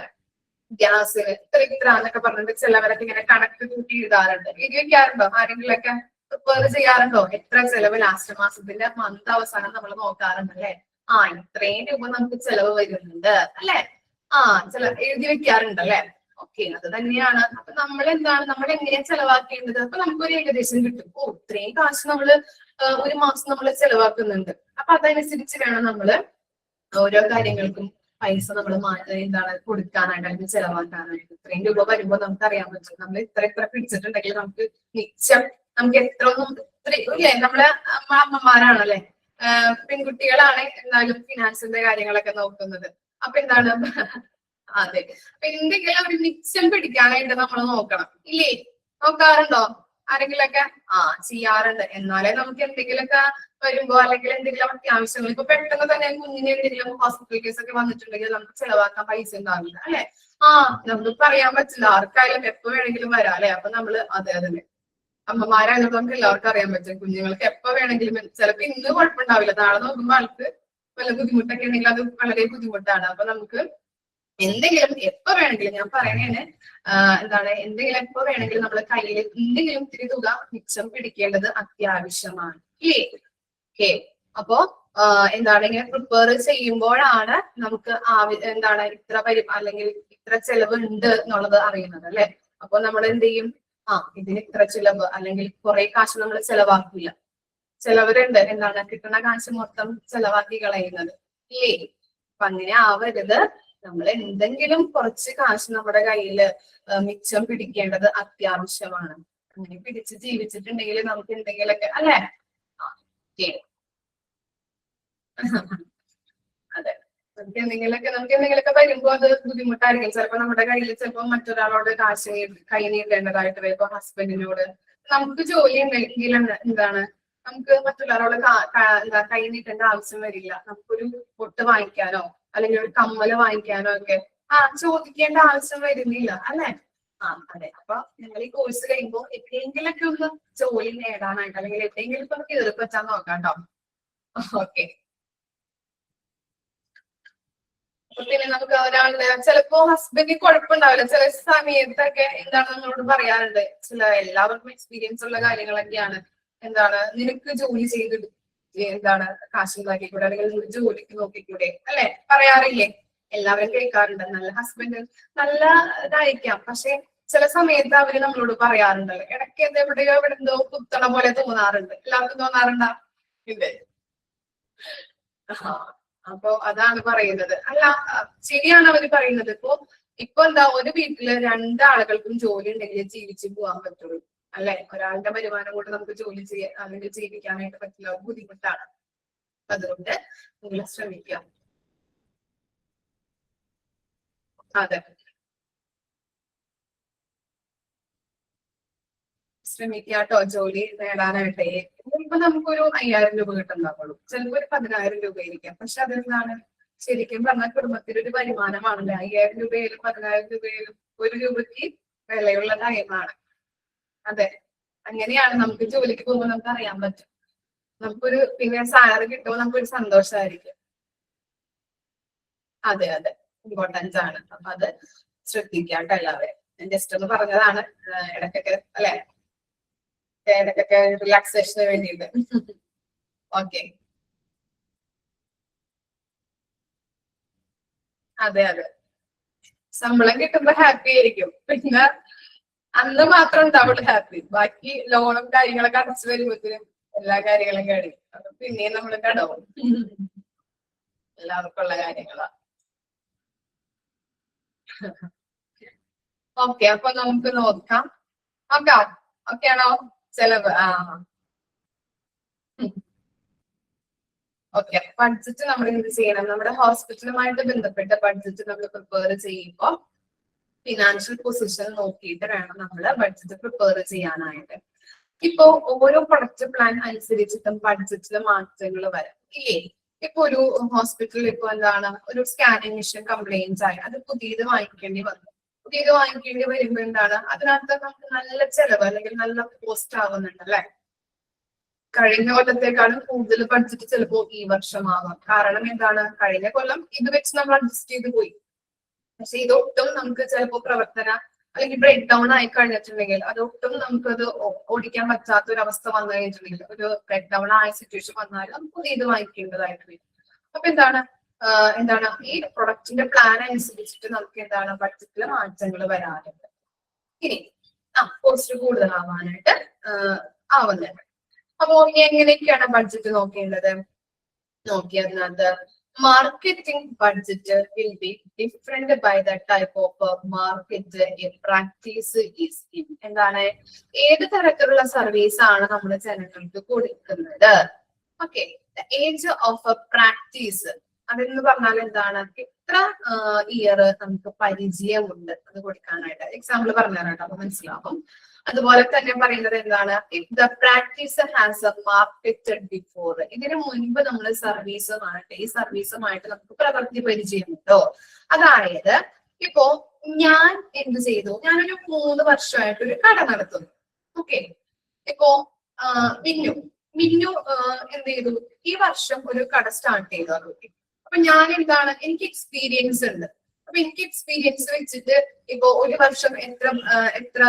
ഗ്യാസിന് ഇത്ര എന്നൊക്കെ പറഞ്ഞിട്ട് ചിലവരൊക്കെ ഇങ്ങനെ കണക്ക് കൂട്ടി എഴുതാറുണ്ട്. എഴുതി വെക്കാറുണ്ടോ? ആരെങ്കിലൊക്കെ പ്രിപ്പയർ ചെയ്യാറുണ്ടോ? എത്ര ചെലവ് ലാസ്റ്റ് മാസത്തിന്റെ മന്ത് അവസാനം നമ്മൾ നോക്കാറുണ്ട് അല്ലെ? ഇത്രയും രൂപ നമുക്ക് ചെലവ് വരുന്നുണ്ട് അല്ലെ? എഴുതി വെക്കാറുണ്ട് അല്ലെ? ഓക്കെ, അത് തന്നെയാണ്. അപ്പൊ നമ്മൾ എന്താണ് നമ്മൾ എങ്ങനെയാ ചെലവാക്കേണ്ടത്? അപ്പൊ നമുക്കൊരു ഏകദേശം കിട്ടും. ഇത്രയും കാശ് നമ്മള് ഒരു മാസം നമ്മൾ ചെലവാക്കുന്നുണ്ട്. അപ്പൊ അതനുസരിച്ച് വേണം നമ്മള് ഓരോ കാര്യങ്ങൾക്കും പൈസ നമ്മൾ എന്താണ് കൊടുക്കാനായിട്ട് അല്ലെങ്കിൽ ചെലവാക്കാനായിട്ട്. ഇത്രയും രൂപ വരുമ്പോൾ നമുക്ക് അറിയാൻ പറ്റും നമ്മൾ ഇത്ര പിടിച്ചിട്ടുണ്ടെങ്കിൽ നമുക്ക് മിച്ചം നമുക്ക് എത്ര ഒന്നും ഇല്ലേ? നമ്മളെ അമ്മമാരാണല്ലേ, പെൺകുട്ടികളാണ് എന്നാലും ഫിനാൻസിന്റെ കാര്യങ്ങളൊക്കെ നോക്കുന്നത്. അപ്പൊ എന്താണ് അതെ, അപ്പൊ എന്തെങ്കിലും ഒരു മിച്ചം പിടിക്കാനായിട്ട് നമ്മൾ നോക്കണം ഇല്ലേ? നോക്കാറുണ്ടോ? ആരെങ്കിലൊക്കെ ചെയ്യാറുണ്ട്. എന്നാലേ നമുക്ക് എന്തെങ്കിലുമൊക്കെ വരുമ്പോ അല്ലെങ്കിൽ എന്തെങ്കിലും അത്യാവശ്യങ്ങൾ ഇപ്പൊ പെട്ടെന്ന് തന്നെ കുഞ്ഞിന് എന്തെങ്കിലും ഹോസ്പിറ്റൽ കേസ് ഒക്കെ വന്നിട്ടുണ്ടെങ്കിൽ നമുക്ക് ചെലവാക്കാൻ പൈസ ഉണ്ടാവില്ല അല്ലെ? നമുക്ക് പറയാൻ പറ്റില്ല, ആർക്കായാലും എപ്പോ വേണമെങ്കിലും വരാം അല്ലെ? അപ്പൊ നമ്മള് അതെ അമ്മമാരായതുകൊണ്ട് നമുക്ക് എല്ലാവർക്കും അറിയാൻ പറ്റും കുഞ്ഞുങ്ങൾക്ക് എപ്പോ വേണമെങ്കിലും ചിലപ്പോ ഇന്ന് കുഴപ്പമുണ്ടാവില്ല, നാളെ നോക്കുമ്പോൾ ആൾക്ക് വല്ല ബുദ്ധിമുട്ടൊക്കെ ഉണ്ടെങ്കിൽ അത് വളരെ ബുദ്ധിമുട്ടാണ്. അപ്പൊ നമുക്ക് എന്തെങ്കിലും എപ്പോ വേണമെങ്കിലും ഞാൻ പറയണേന് എന്തെങ്കിലും എപ്പോ വേണമെങ്കിലും നമ്മളെ കയ്യിൽ എന്തെങ്കിലും ഇത്തിരി തുക മിച്ചം പിടിക്കേണ്ടത് അത്യാവശ്യമാണ് ഇല്ലേ? ഓക്കെ, അപ്പോ എന്താണ് ഇങ്ങനെ പ്രിപ്പയർ ചെയ്യുമ്പോഴാണ് നമുക്ക് എന്താണ് ഇത്ര അല്ലെങ്കിൽ ഇത്ര ചെലവ് ഉണ്ട് എന്നുള്ളത് അറിയുന്നത് അല്ലെ. അപ്പൊ നമ്മൾ എന്ത് ചെയ്യും, ഇതിന് ഇത്ര ചിലവ് അല്ലെങ്കിൽ കുറെ കാശ് നമ്മൾ ചെലവാക്കില്ല. ചിലവരുണ്ട് എന്താണ് കിട്ടുന്ന കാശ് മൊത്തം ചെലവാക്കി കളയുന്നത് ഇല്ലേ. അപ്പൊ അങ്ങനെ ആവരുത്. നമ്മൾ എന്തെങ്കിലും കുറച്ച് കാശ് നമ്മുടെ കയ്യില് മിച്ചം പിടിക്കേണ്ടത് അത്യാവശ്യമാണ്. അങ്ങനെ പിടിച്ച് ജീവിച്ചിട്ടുണ്ടെങ്കിൽ നമുക്ക് എന്തെങ്കിലുമൊക്കെ അല്ലെ. അതെ, നമുക്ക് എന്തെങ്കിലുമൊക്കെ വരുമ്പോ അത് ബുദ്ധിമുട്ടായിരിക്കും. ചിലപ്പോ നമ്മുടെ കയ്യിൽ ചിലപ്പോ മറ്റൊരാളോട് കാശ് കൈ നീട്ടേണ്ടതായിട്ട് വരും. ഇപ്പൊ ഹസ്ബൻഡിനോട്. നമുക്ക് ജോലി ഉണ്ടെങ്കിൽ എന്താണ് നമുക്ക് മറ്റുള്ളവരോട് കൈ നീട്ടേണ്ട ആവശ്യം വരില്ല. നമുക്കൊരു പൊട്ട് വാങ്ങിക്കാനോ അല്ലെങ്കിൽ ഒരു കമ്മല് വാങ്ങിക്കാനോ ഒക്കെ ചോദിക്കേണ്ട ആവശ്യം വരുന്നില്ല അല്ലെ. അതെ. അപ്പൊ നിങ്ങൾ ഈ കോഴ്സ് കഴിയുമ്പോൾ എവിടെയെങ്കിലൊക്കെ ഒന്ന് ജോലി നേടാനായിട്ട് അല്ലെങ്കിൽ എവിടെയെങ്കിലും ഇപ്പൊ കയറി പറ്റാൻ നോക്കാം കേട്ടോ. ഓക്കെ. പിന്നെ നമുക്ക് ഒരാളുടെ ചിലപ്പോ ഹസ്ബൻഡിന് കുഴപ്പമുണ്ടാവില്ല. ചില സമയത്തൊക്കെ എന്താണ് നമ്മളോട് പറയാറുണ്ട്, എല്ലാവർക്കും എക്സ്പീരിയൻസ് ഉള്ള കാര്യങ്ങളൊക്കെയാണ്. എന്താണ് നിനക്ക് ജോലി ചെയ്ത് എന്താണ് കാശുണ്ടാക്കിക്കൂടെ അല്ലെങ്കിൽ ജോലിക്ക് നോക്കിക്കൂടെ അല്ലെ, പറയാറില്ലേ. എല്ലാവരും കേൾക്കാറുണ്ട്. നല്ല ഹസ്ബൻഡ് നല്ല ഇതായിരിക്കാം, പക്ഷെ ചില സമയത്ത് അവര് നമ്മളോട് പറയാറുണ്ടല്ലോ, ഇടയ്ക്ക് എവിടെന്തോ കുത്തണ പോലെ തോന്നാറുണ്ട്. എല്ലാവർക്കും തോന്നാറുണ്ടാ? ഇല്ലേ. അപ്പൊ അതാണ് പറയുന്നത്. അല്ല, ശരിയാണ് അവര് പറയുന്നത്. ഇപ്പൊ എന്താ, ഒരു വീട്ടില് രണ്ടാളുകൾക്കും ജോലി ഉണ്ടെങ്കിൽ ജീവിച്ചു പോകാൻ പറ്റുള്ളൂ അല്ലെ. ഒരാളുടെ വരുമാനം കൊണ്ട് നമുക്ക് ജോലി ചെയ്യാൻ അല്ലെങ്കിൽ ജീവിക്കാനായിട്ട് പറ്റില്ല, ബുദ്ധിമുട്ടാണ്. അതുകൊണ്ട് നിങ്ങൾ ശ്രമിക്കാം. അതെ, ശ്രമിക്കാട്ടോ ജോലി നേടാനായിട്ടേ. ഇപ്പൊ നമുക്കൊരു 5000 രൂപ കിട്ടുന്നുള്ളൂ, ചിലപ്പോ ഒരു 10000 രൂപ ആയിരിക്കാം. പക്ഷെ അതെന്താണ് ശരിക്കും പറഞ്ഞാൽ കുടുംബത്തിന്റെ ഒരു വരുമാനമാണല്ലേ. 5000 രൂപയിലും 10000 രൂപയിലും 1 രൂപയ്ക്ക് വിലയുള്ള ടൈമാണ്. അതെ, അങ്ങനെയാണ് നമുക്ക് ജോലിക്ക് പോകുമ്പോൾ നമുക്ക് അറിയാൻ പറ്റും. നമുക്കൊരു പിന്നെ സാലറി കിട്ടുമ്പോൾ നമുക്കൊരു സന്തോഷമായിരിക്കും. അതെ അതെ, ഇമ്പോർട്ടൻസ് ആണ്. അപ്പൊ അത് ശ്രദ്ധിക്കാട്ടോ എല്ലാവരും. ഞാൻ ജസ്റ്റ് ഒന്ന് പറഞ്ഞതാണ്, ഇടയ്ക്കൊക്കെ അല്ലെ, ഇടയ്ക്കൊക്കെ റിലാക്സേഷന് വേണ്ടിയിട്ട്. ഓക്കെ. അതെ അതെ, ശമ്പളം കിട്ടുമ്പോ ഹാപ്പി ആയിരിക്കും. പിന്നെ അന്ന് മാത്രം ഉണ്ടാവുള്ളൂ ഹാപ്പി. ബാക്കി ലോണും കാര്യങ്ങളൊക്കെ അടച്ചു വരുമ്പോഴത്തേനും എല്ലാ കാര്യങ്ങളും കഴിയും. അത് പിന്നെയും നമ്മൾ കടവും. എല്ലാവർക്കും ഉള്ള കാര്യങ്ങളാ. ഓക്കെ, അപ്പൊ നമുക്ക് നോക്കാം. ഓക്കെ ആണോ ചെലവ്? ഓക്കെ. ബഡ്ജറ്റ് നമ്മൾ എന്ത് ചെയ്യണം, നമ്മുടെ ഹോസ്പിറ്റലുമായിട്ട് ബന്ധപ്പെട്ട ബഡ്ജറ്റ് നമ്മൾ പ്രിപ്പയർ ചെയ്യുമ്പോൾ ഫിനാൻഷ്യൽ പൊസിഷൻ നോക്കിയിട്ട് വേണം നമ്മൾ ബഡ്ജറ്റ് പ്രിപ്പയർ ചെയ്യാനായിട്ട്. ഇപ്പോ ഓരോ പ്രൊഡക്റ്റ് പ്ലാൻ അനുസരിച്ചിട്ടും ബഡ്ജറ്റില് മാറ്റങ്ങൾ വരാം ഇല്ലേ. ഇപ്പൊ ഒരു ഹോസ്പിറ്റലിൽ ഇപ്പൊ എന്താണ് ഒരു സ്കാനിങ് മെഷീൻ കംപ്ലൈന്റ് ആയി, അത് പുതിയത് വാങ്ങിക്കേണ്ടി വന്നു. പുതിയത് വാങ്ങിക്കേണ്ടി വരുമ്പോ എന്താണ് അതിനകത്ത് നമുക്ക് നല്ല ചെലവ് അല്ലെങ്കിൽ നല്ല കോസ്റ്റ് ആവുന്നുണ്ട് അല്ലെ. കഴിഞ്ഞ കൊല്ലത്തെക്കാളും കൂടുതൽ ബഡ്ജറ്റ് ചിലപ്പോ ഈ വർഷമാവാം. കാരണം എന്താണ്, കഴിഞ്ഞ കൊല്ലം ഇത് വെച്ച് നമ്മൾ അഡ്ജസ്റ്റ് ചെയ്ത് പോയി. പക്ഷെ ഇതൊട്ടും നമുക്ക് ചിലപ്പോ അല്ലെങ്കിൽ ബ്രേക്ക് ഡൗൺ ആയി കഴിഞ്ഞിട്ടുണ്ടെങ്കിൽ അതൊട്ടും നമുക്കത് ഓടിക്കാൻ പറ്റാത്ത ഒരു അവസ്ഥ വന്നു കഴിഞ്ഞിട്ടുണ്ടെങ്കിൽ, ഒരു ബ്രേക്ക് ഡൗൺ ആയ സിറ്റുവേഷൻ വന്നാൽ നമുക്ക് പുതിയത് വാങ്ങിക്കേണ്ടതായിട്ട് വരും. അപ്പൊ എന്താണ് ഈ പ്രൊഡക്റ്റിന്റെ പ്ലാൻ അനുസരിച്ചിട്ട് നമുക്ക് എന്താണ് ബഡ്ജറ്റില് മാറ്റങ്ങൾ വരാറുണ്ട്. ഇനി കോസ്റ്റ് കൂടുതലാവാനായിട്ട് ആവുന്നുണ്ട്. അപ്പൊ എങ്ങനെയൊക്കെയാണ് ബഡ്ജറ്റ് നോക്കേണ്ടത്? അതിനകത്ത് marketing budget will be different by the type of market practice is in. എന്താണ്, ഏത് തരത്തിലുള്ള സർവീസ് ആണ് നമ്മൾ ജനങ്ങൾക്ക് കൊടുക്കുന്നത്. ഓക്കെ, ഏജ് ഓഫ് പ്രാക്ടീസ് അതെന്ന് പറഞ്ഞാൽ എന്താണ്, എത്ര ഇയർ നമുക്ക് പരിചയമുണ്ട് അത് കൊടുക്കാനായിട്ട്. എക്സാമ്പിൾ പറഞ്ഞുതരാട്ടോ, അപ്പൊ മനസ്സിലാവും. അതുപോലെ തന്നെ പറയുന്നത് എന്താണ്, if the practice has A marketed before. ഇതിനു മുൻപ് നമ്മൾ ഈ സർവീസുമായിട്ട് നമുക്ക് പ്രവൃത്തി പരിചയമുണ്ടോ. അതായത് ഇപ്പോ ഞാൻ എന്ത് ചെയ്തു, ഞാനൊരു 3 വർഷമായിട്ട് ഒരു കട നടത്തുന്നു. ഓക്കെ, ഇപ്പോ മിന്നു എന്ത് ചെയ്തു, ഈ വർഷം ഒരു കട സ്റ്റാർട്ട് ചെയ്തു. അപ്പൊ ഞാൻ എന്താണ്, എനിക്ക് എക്സ്പീരിയൻസ് ഉണ്ട്. അപ്പൊ എനിക്ക് എക്സ്പീരിയൻസ് വെച്ചിട്ട് ഇപ്പൊ ഒരു വർഷം എത്ര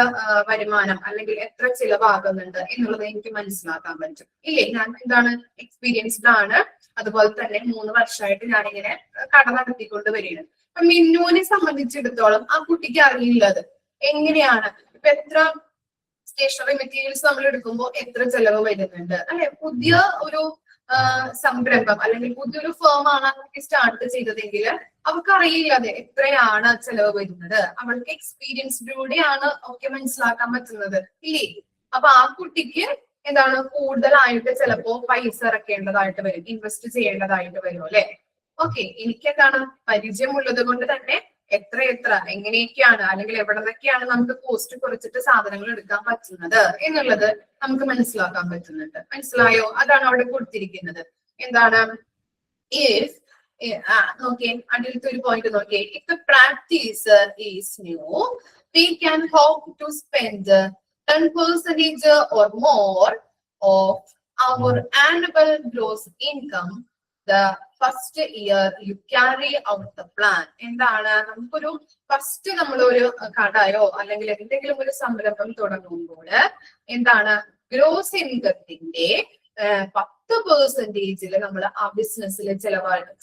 വരുമാനം അല്ലെങ്കിൽ എത്ര ചിലവാകുന്നുണ്ട് എന്നുള്ളത് എനിക്ക് മനസ്സിലാക്കാൻ പറ്റും ഇല്ലേ. ഞാൻ എന്താണ് എക്സ്പീരിയൻസ്ഡ് ആണ്. അതുപോലെ തന്നെ 3 വർഷമായിട്ട് ഞാനിങ്ങനെ കട നടത്തിക്കൊണ്ട് വരികയാണ്. അപ്പൊ മിന്നുവിനെ സംബന്ധിച്ചിടത്തോളം ആ കുട്ടിക്ക് അറിയില്ലത് എങ്ങനെയാണ് ഇപ്പൊ എത്ര സ്റ്റേഷനറി മെറ്റീരിയൽസ് നമ്മൾ എടുക്കുമ്പോൾ എത്ര ചെലവ് വരുന്നുണ്ട് അല്ലെ. പുതിയ ഒരു സംരംഭം അല്ലെങ്കിൽ പുതിയൊരു ഫേം ആണ് സ്റ്റാർട്ട് ചെയ്തതെങ്കിൽ അവർക്ക് അറിയില്ല അത് എത്രയാണ് ചെലവ് വരുന്നത്. അവൾക്ക് എക്സ്പീരിയൻസിലൂടെയാണ് ഒക്കെ മനസ്സിലാക്കാൻ പറ്റുന്നത് ഇല്ലേ. അപ്പൊ ആ കുട്ടിക്ക് എന്താണ് കൂടുതലായിട്ട് ചിലപ്പോ പൈസ ഇറക്കേണ്ടതായിട്ട് വരും, ഇൻവെസ്റ്റ് ചെയ്യേണ്ടതായിട്ട് വരും അല്ലെ. ഓക്കെ, എനിക്ക് എന്താണ് പരിചയമുള്ളത് കൊണ്ട് തന്നെ എത്ര എങ്ങനെയൊക്കെയാണ് അല്ലെങ്കിൽ എവിടെ നിന്നൊക്കെയാണ് നമുക്ക് കോസ്റ്റ് കുറച്ചിട്ട് സാധനങ്ങൾ എടുക്കാൻ പറ്റുന്നത് എന്നുള്ളത് നമുക്ക് മനസ്സിലാക്കാൻ പറ്റുന്നുണ്ട്. മനസ്സിലായോ? അതാണ് അവിടെ കൊടുത്തിരിക്കുന്നത്. എന്താണ് ഇഫ് നോക്കിയേ, അടുത്ത ഒരു പോയിന്റ് നോക്കിയേ. If the practice is new we can hope to spend 10% or more of our annual gross income the first year you carry out the plan. എന്താണ്, നമുക്കൊരു ഫസ്റ്റ് നമ്മളൊരു കടയോ അല്ലെങ്കിൽ എന്തെങ്കിലും ഒരു സംരംഭം തുടങ്ങുമ്പോൾ എന്താണ് ഗ്രോസ് ഇൻകത്തിന്റെ 10% നമ്മൾ ആ ബിസിനസ്സിൽ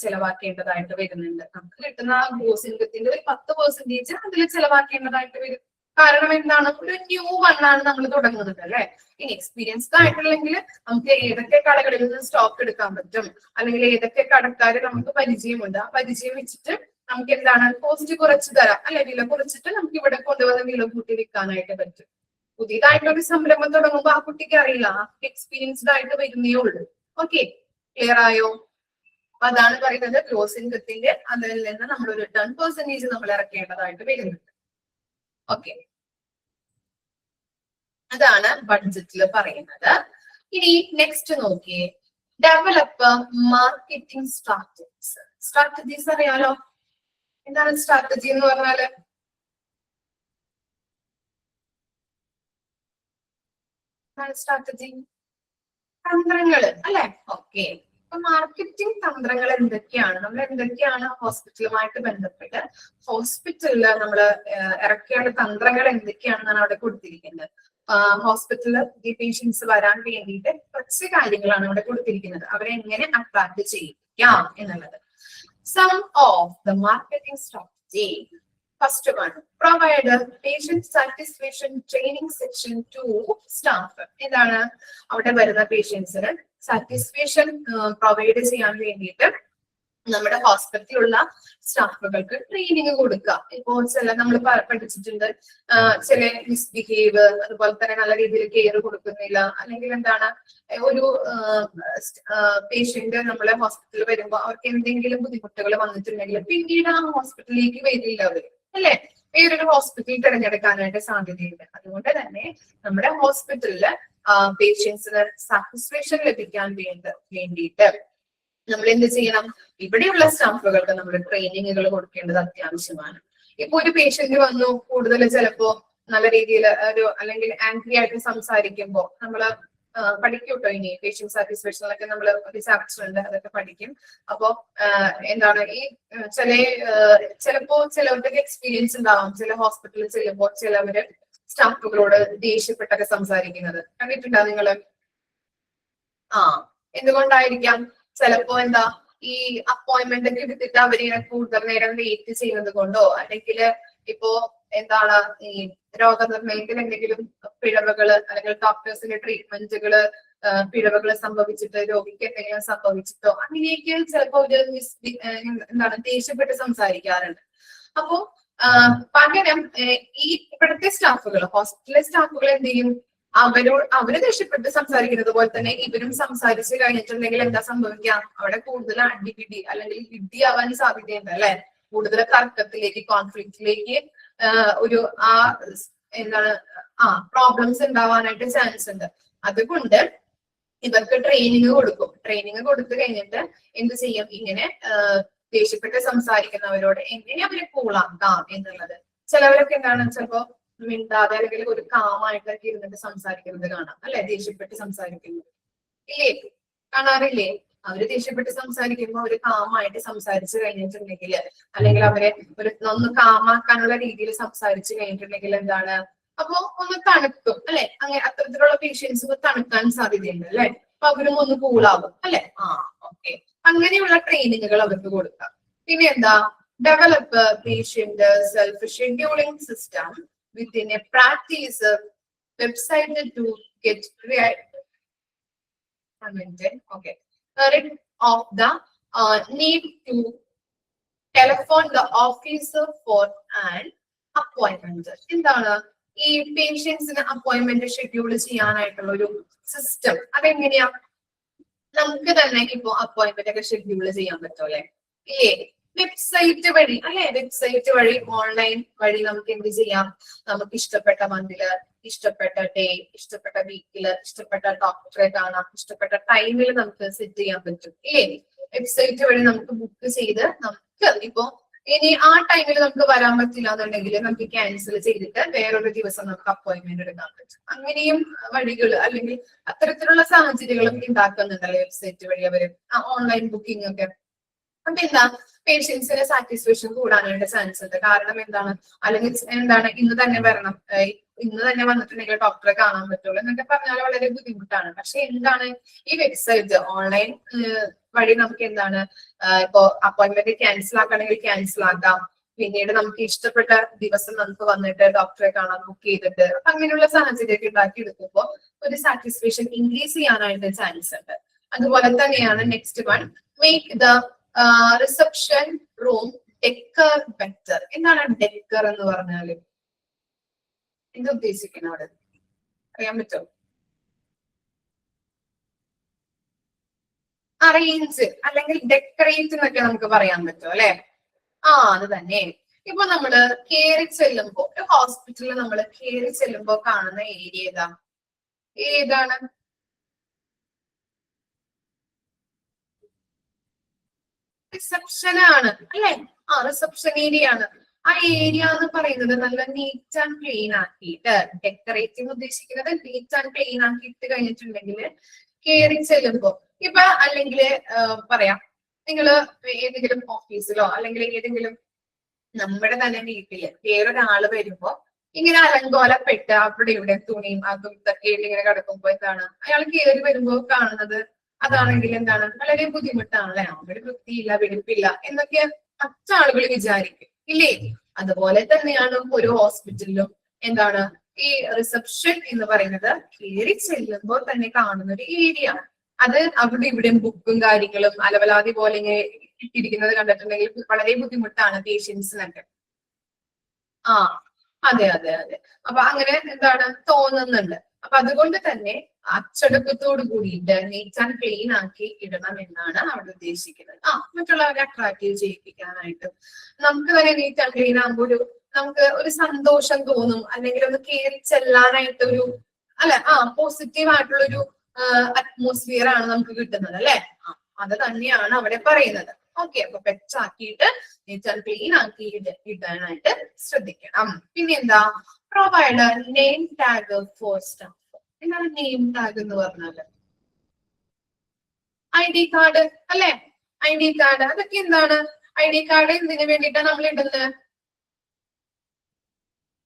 ചെലവാക്കേണ്ടതായിട്ട് വരുന്നുണ്ട്. നമുക്ക് കിട്ടുന്ന ആ ഗ്രോസ് ഇൻകത്തിന്റെ ഒരു 10% അതിൽ ചെലവാക്കേണ്ടതായിട്ട് വരും. കാരണം എന്താണ്, ഒരു ന്യൂ വണ്ണാണ് നമ്മൾ തുടങ്ങുന്നത് അല്ലെ. ഇനി എക്സ്പീരിയൻസ്ഡ് ആയിട്ടുള്ളെങ്കിൽ നമുക്ക് ഏതൊക്കെ കടകളിൽ നിന്ന് സ്റ്റോക്ക് എടുക്കാൻ പറ്റും അല്ലെങ്കിൽ ഏതൊക്കെ കടക്കാര് നമുക്ക് പരിചയമുണ്ട്, ആ പരിചയം വെച്ചിട്ട് നമുക്ക് എന്താണ് കോസ്റ്റ് കുറച്ച് തരാം അല്ലെ, വില കുറച്ചിട്ട് നമുക്ക് ഇവിടെ കൊണ്ടുവന്ന് വില കൂട്ടി വിൽക്കാനായിട്ട് പറ്റും. പുതിയതായിട്ടൊരു സംരംഭം തുടങ്ങുമ്പോൾ ആ കുട്ടിക്ക് അറിയില്ല, ആ എക്സ്പീരിയൻസ്ഡ് ആയിട്ട് വരുന്നേ ഉള്ളൂ. ഓക്കെ, ക്ലിയർ ആയോ? അപ്പൊ അതാണ് പറയുന്നത് ഗ്രോസ് ഇൻകത്തിന്റെ അതിൽ നിന്ന് നമ്മളൊരു 10% നമ്മൾ ഇറക്കേണ്ടതായിട്ട് വരുന്നുണ്ട്. ഓക്കെ, അതാണ് ബഡ്ജറ്റിൽ പറയുന്നത്. ഇനി നെക്സ്റ്റ് നോക്കിയേ, ഡെവലപ്പ് മാർക്കറ്റിംഗ് സ്ട്രാറ്റജീസ്. സ്ട്രാറ്റജീസ് അറിയാലോ, എന്താണ് സ്ട്രാറ്റജി എന്ന് പറഞ്ഞാല്? സ്ട്രാറ്റജി തന്ത്രങ്ങള് അല്ലെ. ഓക്കെ, അപ്പൊ മാർക്കറ്റിംഗ് തന്ത്രങ്ങൾ എന്തൊക്കെയാണ്, നമ്മൾ എന്തൊക്കെയാണ് ഹോസ്പിറ്റലുമായിട്ട് ബന്ധപ്പെട്ട് ഹോസ്പിറ്റലിൽ നമ്മൾ ഇറക്കേണ്ട തന്ത്രങ്ങൾ എന്തൊക്കെയാണെന്നാണ് അവിടെ കൊടുത്തിരിക്കുന്നത്. ഹോസ്പിറ്റലിൽ ഈ പേഷ്യൻസ് വരാൻ വേണ്ടിയിട്ട് കുറച്ച് കാര്യങ്ങളാണ് അവിടെ കൊടുത്തിരിക്കുന്നത്, അവരെ എങ്ങനെ അട്രാക്ട് ചെയ്യിക്കാം എന്നുള്ളത്. Some of the marketing strategy. First one, provide patient satisfaction training section to staff. എന്താണ്, അവിടെ വരുന്ന പേഷ്യൻസിന് സാറ്റിസ്ഫാക്ഷൻ പ്രൊവൈഡ് ചെയ്യാൻ വേണ്ടിയിട്ട് നമ്മുടെ ഹോസ്പിറ്റലിലുള്ള സ്റ്റാഫുകൾക്ക് ട്രെയിനിങ് കൊടുക്കുക. ഇപ്പോ ചില നമ്മൾ പഠിച്ചിട്ടുണ്ട്, ചില മിസ്ബിഹേവ്, അതുപോലെ തന്നെ നല്ല രീതിയിൽ കെയർ കൊടുക്കുന്നില്ല, അല്ലെങ്കിൽ എന്താണ് ഒരു പേഷ്യന്റ് നമ്മളെ ഹോസ്പിറ്റലിൽ വരുമ്പോൾ അവർക്ക് എന്തെങ്കിലും ബുദ്ധിമുട്ടുകൾ വന്നിട്ടുണ്ടെങ്കിൽ പിന്നീട് ആ ഹോസ്പിറ്റലിലേക്ക് വരില്ല അവര് അല്ലെ, വേറൊരു ഹോസ്പിറ്റൽ തിരഞ്ഞെടുക്കാനായിട്ട് സാധ്യതയുണ്ട്. അതുകൊണ്ട് തന്നെ നമ്മുടെ ഹോസ്പിറ്റലില് പേഷ്യൻസിന് സാറ്റിസ്ഫാക്ഷൻ ലഭിക്കാൻ വേണ്ടിയിട്ട് നമ്മൾ എന്ത് ചെയ്യണം, ഇവിടെയുള്ള സ്റ്റാഫുകൾക്ക് നമ്മൾ ട്രെയിനിങ്ങുകൾ കൊടുക്കേണ്ടത് അത്യാവശ്യമാണ്. ഇപ്പൊ ഒരു പേഷ്യന്റ് വന്നു കൂടുതൽ ചിലപ്പോ നല്ല രീതിയിൽ ഒരു അല്ലെങ്കിൽ ആംഗ്രി ആയിട്ട് സംസാരിക്കുമ്പോൾ നമ്മള് പഠിക്കൂട്ടോ. ഇനി പേഷ്യന്റ് സാറ്റിസ്ഫാക്ഷനിലൊക്കെ നമ്മൾ ഒരു ചാപ്റ്റർ ഉണ്ട്, അതൊക്കെ പഠിക്കും. അപ്പൊ എന്താണ് ഈ ചിലപ്പോ ചിലവർക്ക് എക്സ്പീരിയൻസ് ഉണ്ടാവും, ചില ഹോസ്പിറ്റലിൽ ചെല്ലുമ്പോൾ ചിലവര് സ്റ്റാഫുകളോട് ദേഷ്യപ്പെട്ടൊക്കെ സംസാരിക്കുന്നത് കണ്ടിട്ടുണ്ടോ നിങ്ങള്? എന്തുകൊണ്ടായിരിക്കാം? ചിലപ്പോ എന്താ ഈ അപ്പോയിന്റ്മെന്റ് ഒക്കെ എടുത്തിട്ട് അവര് കൂടുതൽ നേരം വെയിറ്റ് ചെയ്യുന്നത് കൊണ്ടോ, അല്ലെങ്കിൽ ഇപ്പോ എന്താണ് ഈ രോഗനിർണയത്തിൽ എന്തെങ്കിലും പിഴവുകള് അല്ലെങ്കിൽ ഡോക്ടേഴ്സിന്റെ ട്രീറ്റ്മെന്റുകള് പിഴവുകൾ സംഭവിച്ചിട്ട് രോഗിക്ക് എന്തെങ്കിലും സംഭവിച്ചിട്ടോ അങ്ങനെയൊക്കെ ചിലപ്പോ ഒരു എന്താണ് ദേഷ്യപ്പെട്ട് സംസാരിക്കാറുണ്ട്. അപ്പോ പകരം ഈ ഇവിടുത്തെ സ്റ്റാഫുകൾ, ഹോസ്പിറ്റലിലെ സ്റ്റാഫുകൾ എന്ത് ചെയ്യും, അവര് ദേഷ്യപ്പെട്ട് സംസാരിക്കുന്നത് പോലെ തന്നെ ഇവരും സംസാരിച്ച് കഴിഞ്ഞിട്ടുണ്ടെങ്കിൽ എന്താ സംഭവിക്കാം, അവിടെ കൂടുതൽ അടിപിടി അല്ലെങ്കിൽ ഇടിയാവാൻ സാധ്യതയുണ്ട് അല്ലെ. കൂടുതൽ തർക്കത്തിലേക്ക്, കോൺഫ്ലിക്റ്റിലേക്ക് ഒരു എന്താണ് പ്രോബ്ലംസ് ഉണ്ടാവാനായിട്ട് ചാൻസ് ഉണ്ട്. അതുകൊണ്ട് ഇവർക്ക് ട്രെയിനിങ് കൊടുക്കും. ട്രെയിനിങ് കൊടുത്തു കഴിഞ്ഞിട്ട് എന്ത് ചെയ്യും, ഇങ്ങനെ ദേഷ്യപ്പെട്ട് സംസാരിക്കുന്നവരോട് എങ്ങനെ അവരെ കൂളാക്കാം എന്നുള്ളത്. ചിലവരൊക്കെ എന്താണ് ചിലപ്പോ മിണ്ടാതെ അല്ലെങ്കിൽ ഒരു കാമായിട്ടൊക്കെ ഇരുന്നിട്ട് സംസാരിക്കുന്നത് കാണാം അല്ലെ, ദേഷ്യപ്പെട്ട് സംസാരിക്കുന്നത് ഇല്ലേ, കാണാറില്ലേ? അവര് ദേഷ്യപ്പെട്ട് സംസാരിക്കുമ്പോൾ അവര് കാമായിട്ട് സംസാരിച്ചു കഴിഞ്ഞിട്ടുണ്ടെങ്കിൽ അല്ലെങ്കിൽ അവരെ ഒന്ന് കാമാക്കാനുള്ള രീതിയിൽ സംസാരിച്ചു കഴിഞ്ഞിട്ടുണ്ടെങ്കിൽ എന്താണ്, അപ്പൊ ഒന്ന് തണുക്കും അല്ലെ. അങ്ങനെ അത്തരത്തിലുള്ള പേഷ്യൻസ് തണുക്കാൻ സാധ്യതയുണ്ട് അല്ലെ. അപ്പൊ അവരും ഒന്ന് കൂളാവും അല്ലെ. ഓക്കെ, അങ്ങനെയുള്ള ട്രെയിനിങ്ങുകൾ അവർക്ക് കൊടുക്കാം. പിന്നെ എന്താ, develop patient self scheduling system within a practice website to get rid of the need to telephone the officer for an appointment. എന്താണ് ഈ പേഷ്യൻസിന് അപ്പോയിന്റ്മെന്റ് ഷെഡ്യൂൾ ചെയ്യാനായിട്ടുള്ള ഒരു സിസ്റ്റം? അതെങ്ങനെയാ? നമുക്ക് തന്നെ ഇപ്പൊ അപ്പോയിന്റ്മെന്റ് ഒക്കെ ഷെഡ്യൂൾ ചെയ്യാൻ പറ്റുമല്ലേ? ഇല്ലേ? വെബ്സൈറ്റ് വഴി അല്ലെ? വെബ്സൈറ്റ് വഴി ഓൺലൈൻ വഴി നമുക്ക് എന്ത് ചെയ്യാം? നമുക്ക് ഇഷ്ടപ്പെട്ട മന്തില്, ഇഷ്ടപ്പെട്ട ഡേ, ഇഷ്ടപ്പെട്ട വീക്കില്, ഇഷ്ടപ്പെട്ട ഡോക്ടറെ കാണാം, ഇഷ്ടപ്പെട്ട ടൈമിൽ നമുക്ക് സെറ്റ് ചെയ്യാൻ പറ്റും ഇല്ലേ? വെബ്സൈറ്റ് വഴി നമുക്ക് ബുക്ക് ചെയ്ത് നമുക്ക് ഇപ്പൊ ഇനി ആ ടൈമിൽ നമുക്ക് വരാൻ പറ്റില്ല എന്നുണ്ടെങ്കിൽ നമുക്ക് ക്യാൻസൽ ചെയ്തിട്ട് വേറൊരു ദിവസം നമുക്ക് അപ്പോയിന്റ്മെന്റ് എടുക്കാൻ പറ്റും. അങ്ങനെയും വഴികൾ അല്ലെങ്കിൽ അത്തരത്തിലുള്ള സാഹചര്യങ്ങളും ഉണ്ടാക്കുന്നുണ്ടല്ലോ വെബ്സൈറ്റ് വഴി അവര്, ഓൺലൈൻ ബുക്കിംഗ് ഒക്കെ. അപ്പൊ എന്താ, പേഷ്യൻസിന്റെ സാറ്റിസ്ഫാക്ഷൻ കൂടാനായിട്ട് ചാൻസ് ഉണ്ട്. കാരണം എന്താണ്, അല്ലെങ്കിൽ എന്താണ്, ഇന്ന് തന്നെ വരണം, ഇന്ന് തന്നെ വന്നിട്ടുണ്ടെങ്കിൽ ഡോക്ടറെ കാണാൻ പറ്റുള്ളൂ എന്നൊക്കെ പറഞ്ഞാൽ വളരെ ബുദ്ധിമുട്ടാണ്. പക്ഷെ എന്താണ്, ഈ വെബ്സൈറ്റ് ഓൺലൈൻ വഴി നമുക്ക് എന്താണ്, ഇപ്പോ അപ്പോയിന്റ്മെന്റ് ക്യാൻസൽ ആക്കണമെങ്കിൽ ക്യാൻസൽ ആക്കാം. പിന്നീട് നമുക്ക് ഇഷ്ടപ്പെട്ട ദിവസം നമുക്ക് വന്നിട്ട് ഡോക്ടറെ കാണാൻ ബുക്ക് ചെയ്തിട്ട് അങ്ങനെയുള്ള സാഹചര്യമൊക്കെ ഉണ്ടാക്കി എടുക്കുമ്പോൾ ഒരു സാറ്റിസ്ഫാക്ഷൻ ഇൻക്രീസ് ചെയ്യാനായിട്ട് ചാൻസ് ഉണ്ട്. അതുപോലെ തന്നെയാണ് next one, make the reception room decor better. എന്താണ് ഡെക്കർ എന്ന് പറഞ്ഞാല്? എന്താ ഉദ്ദേശിക്കുന്നത് അവിടെ? അറിയാൻ പറ്റുമോ? അറേഞ്ച് അല്ലെങ്കിൽ ഡെക്കറേറ്റ് എന്നൊക്കെ നമുക്ക് പറയാൻ പറ്റും അല്ലെ? അത് തന്നെ. ഇപ്പൊ നമ്മള് കേറി ചെല്ലുമ്പോ, ഒരു ഹോസ്പിറ്റലിൽ നമ്മൾ കേറി ചെല്ലുമ്പോ കാണുന്ന ഏരിയ ഏതാണ്? റിസപ്ഷൻ ആണ് അല്ലെ? റിസപ്ഷൻ ഏരിയ ആണ്. ആ ഏരിയ എന്ന് പറയുന്നത് നല്ല നീറ്റ് ആൻഡ് ക്ലീൻ ആക്കിയിട്ട്, ഡെക്കറേറ്റീവ് ഉദ്ദേശിക്കുന്നത് നീറ്റ് ആൻഡ് ക്ലീൻ ആക്കിയിട്ട് കഴിഞ്ഞിട്ടുണ്ടെങ്കിൽ കേറി ചെല്ലുമ്പോ ഇപ്പൊ അല്ലെങ്കിൽ പറയാം, നിങ്ങള് ഏതെങ്കിലും ഓഫീസിലോ അല്ലെങ്കിൽ ഏതെങ്കിലും നമ്മുടെ തന്നെ വീട്ടില് വേറൊരാള് വരുമ്പോ ഇങ്ങനെ അലങ്കോലപ്പെട്ട് അവിടെ ഇവിടെ തുണിയും അതും ഇതൊക്കെ ഇങ്ങനെ കിടക്കുമ്പോ എന്താണ്, അയാൾ കയറി വരുമ്പോ കാണുന്നത് അതാണെങ്കിൽ എന്താണ്, വളരെ ബുദ്ധിമുട്ടാണല്ലേ? അവിടെ വൃത്തിയില്ല, വെടുപ്പില്ല എന്നൊക്കെ മറ്റാളുകൾ വിചാരിക്കും ഇല്ലേ? അതുപോലെ തന്നെയാണ് ഒരു ഹോസ്പിറ്റലിലും എന്താണ്, ഈ റിസപ്ഷൻ എന്ന് പറയുന്നത് കയറി ചെല്ലുമ്പോൾ തന്നെ കാണുന്ന ഒരു ഏരിയ. അത് അവിടെ ഇവിടെ ബുക്കും കാര്യങ്ങളും അലവലാതി പോലെ ഇങ്ങനെ ഇട്ടിരിക്കുന്നത് കണ്ടിട്ടുണ്ടെങ്കിൽ വളരെ ബുദ്ധിമുട്ടാണ് പേഷ്യൻസിനൊക്കെ. അതെ അതെ അതെ. അപ്പൊ അങ്ങനെ എന്താണ് തോന്നുന്നുണ്ട്. അപ്പൊ അതുകൊണ്ട് തന്നെ അച്ചടക്കത്തോട് കൂടിയിട്ട് നീറ്റ് ആൻഡ് ക്ലീൻ ആക്കി ഇടണം എന്നാണ് അവിടെ ഉദ്ദേശിക്കുന്നത്. മറ്റുള്ളവരെ അട്രാക്റ്റീവ് ചെയ്യിപ്പിക്കാനായിട്ട് നമുക്ക് തന്നെ നീറ്റ് ആൻഡ് ക്ലീൻ ആകുമ്പോൾ നമുക്ക് ഒരു സന്തോഷം തോന്നും, അല്ലെങ്കിൽ ഒന്ന് കയറി ചെല്ലാനായിട്ട് ഒരു അല്ലെ പോസിറ്റീവ് ആയിട്ടുള്ളൊരു അറ്റ്മോസ്ഫിയർ ആണ് നമുക്ക് കിട്ടുന്നത് അല്ലെ? അത് തന്നെയാണ് അവിടെ പറയുന്നത്. ഓക്കെ, അപ്പൊ പെറ്റാക്കിയിട്ട് നീറ്റ് ആൻഡ് ക്ലീൻ ആക്കി ഇടാനായിട്ട് ശ്രദ്ധിക്കണം. പിന്നെ എന്താ, provide name tag for staff. എന്താണ് നെയിം ടാഗ് എന്ന് പറഞ്ഞാല്? ID കാർഡ് അല്ലെ? ID കാർഡ്, അതൊക്കെ എന്താണ്? ID കാർഡ് എന്തിനു വേണ്ടിയിട്ടാണ് നമ്മൾ ഇടുന്നത്?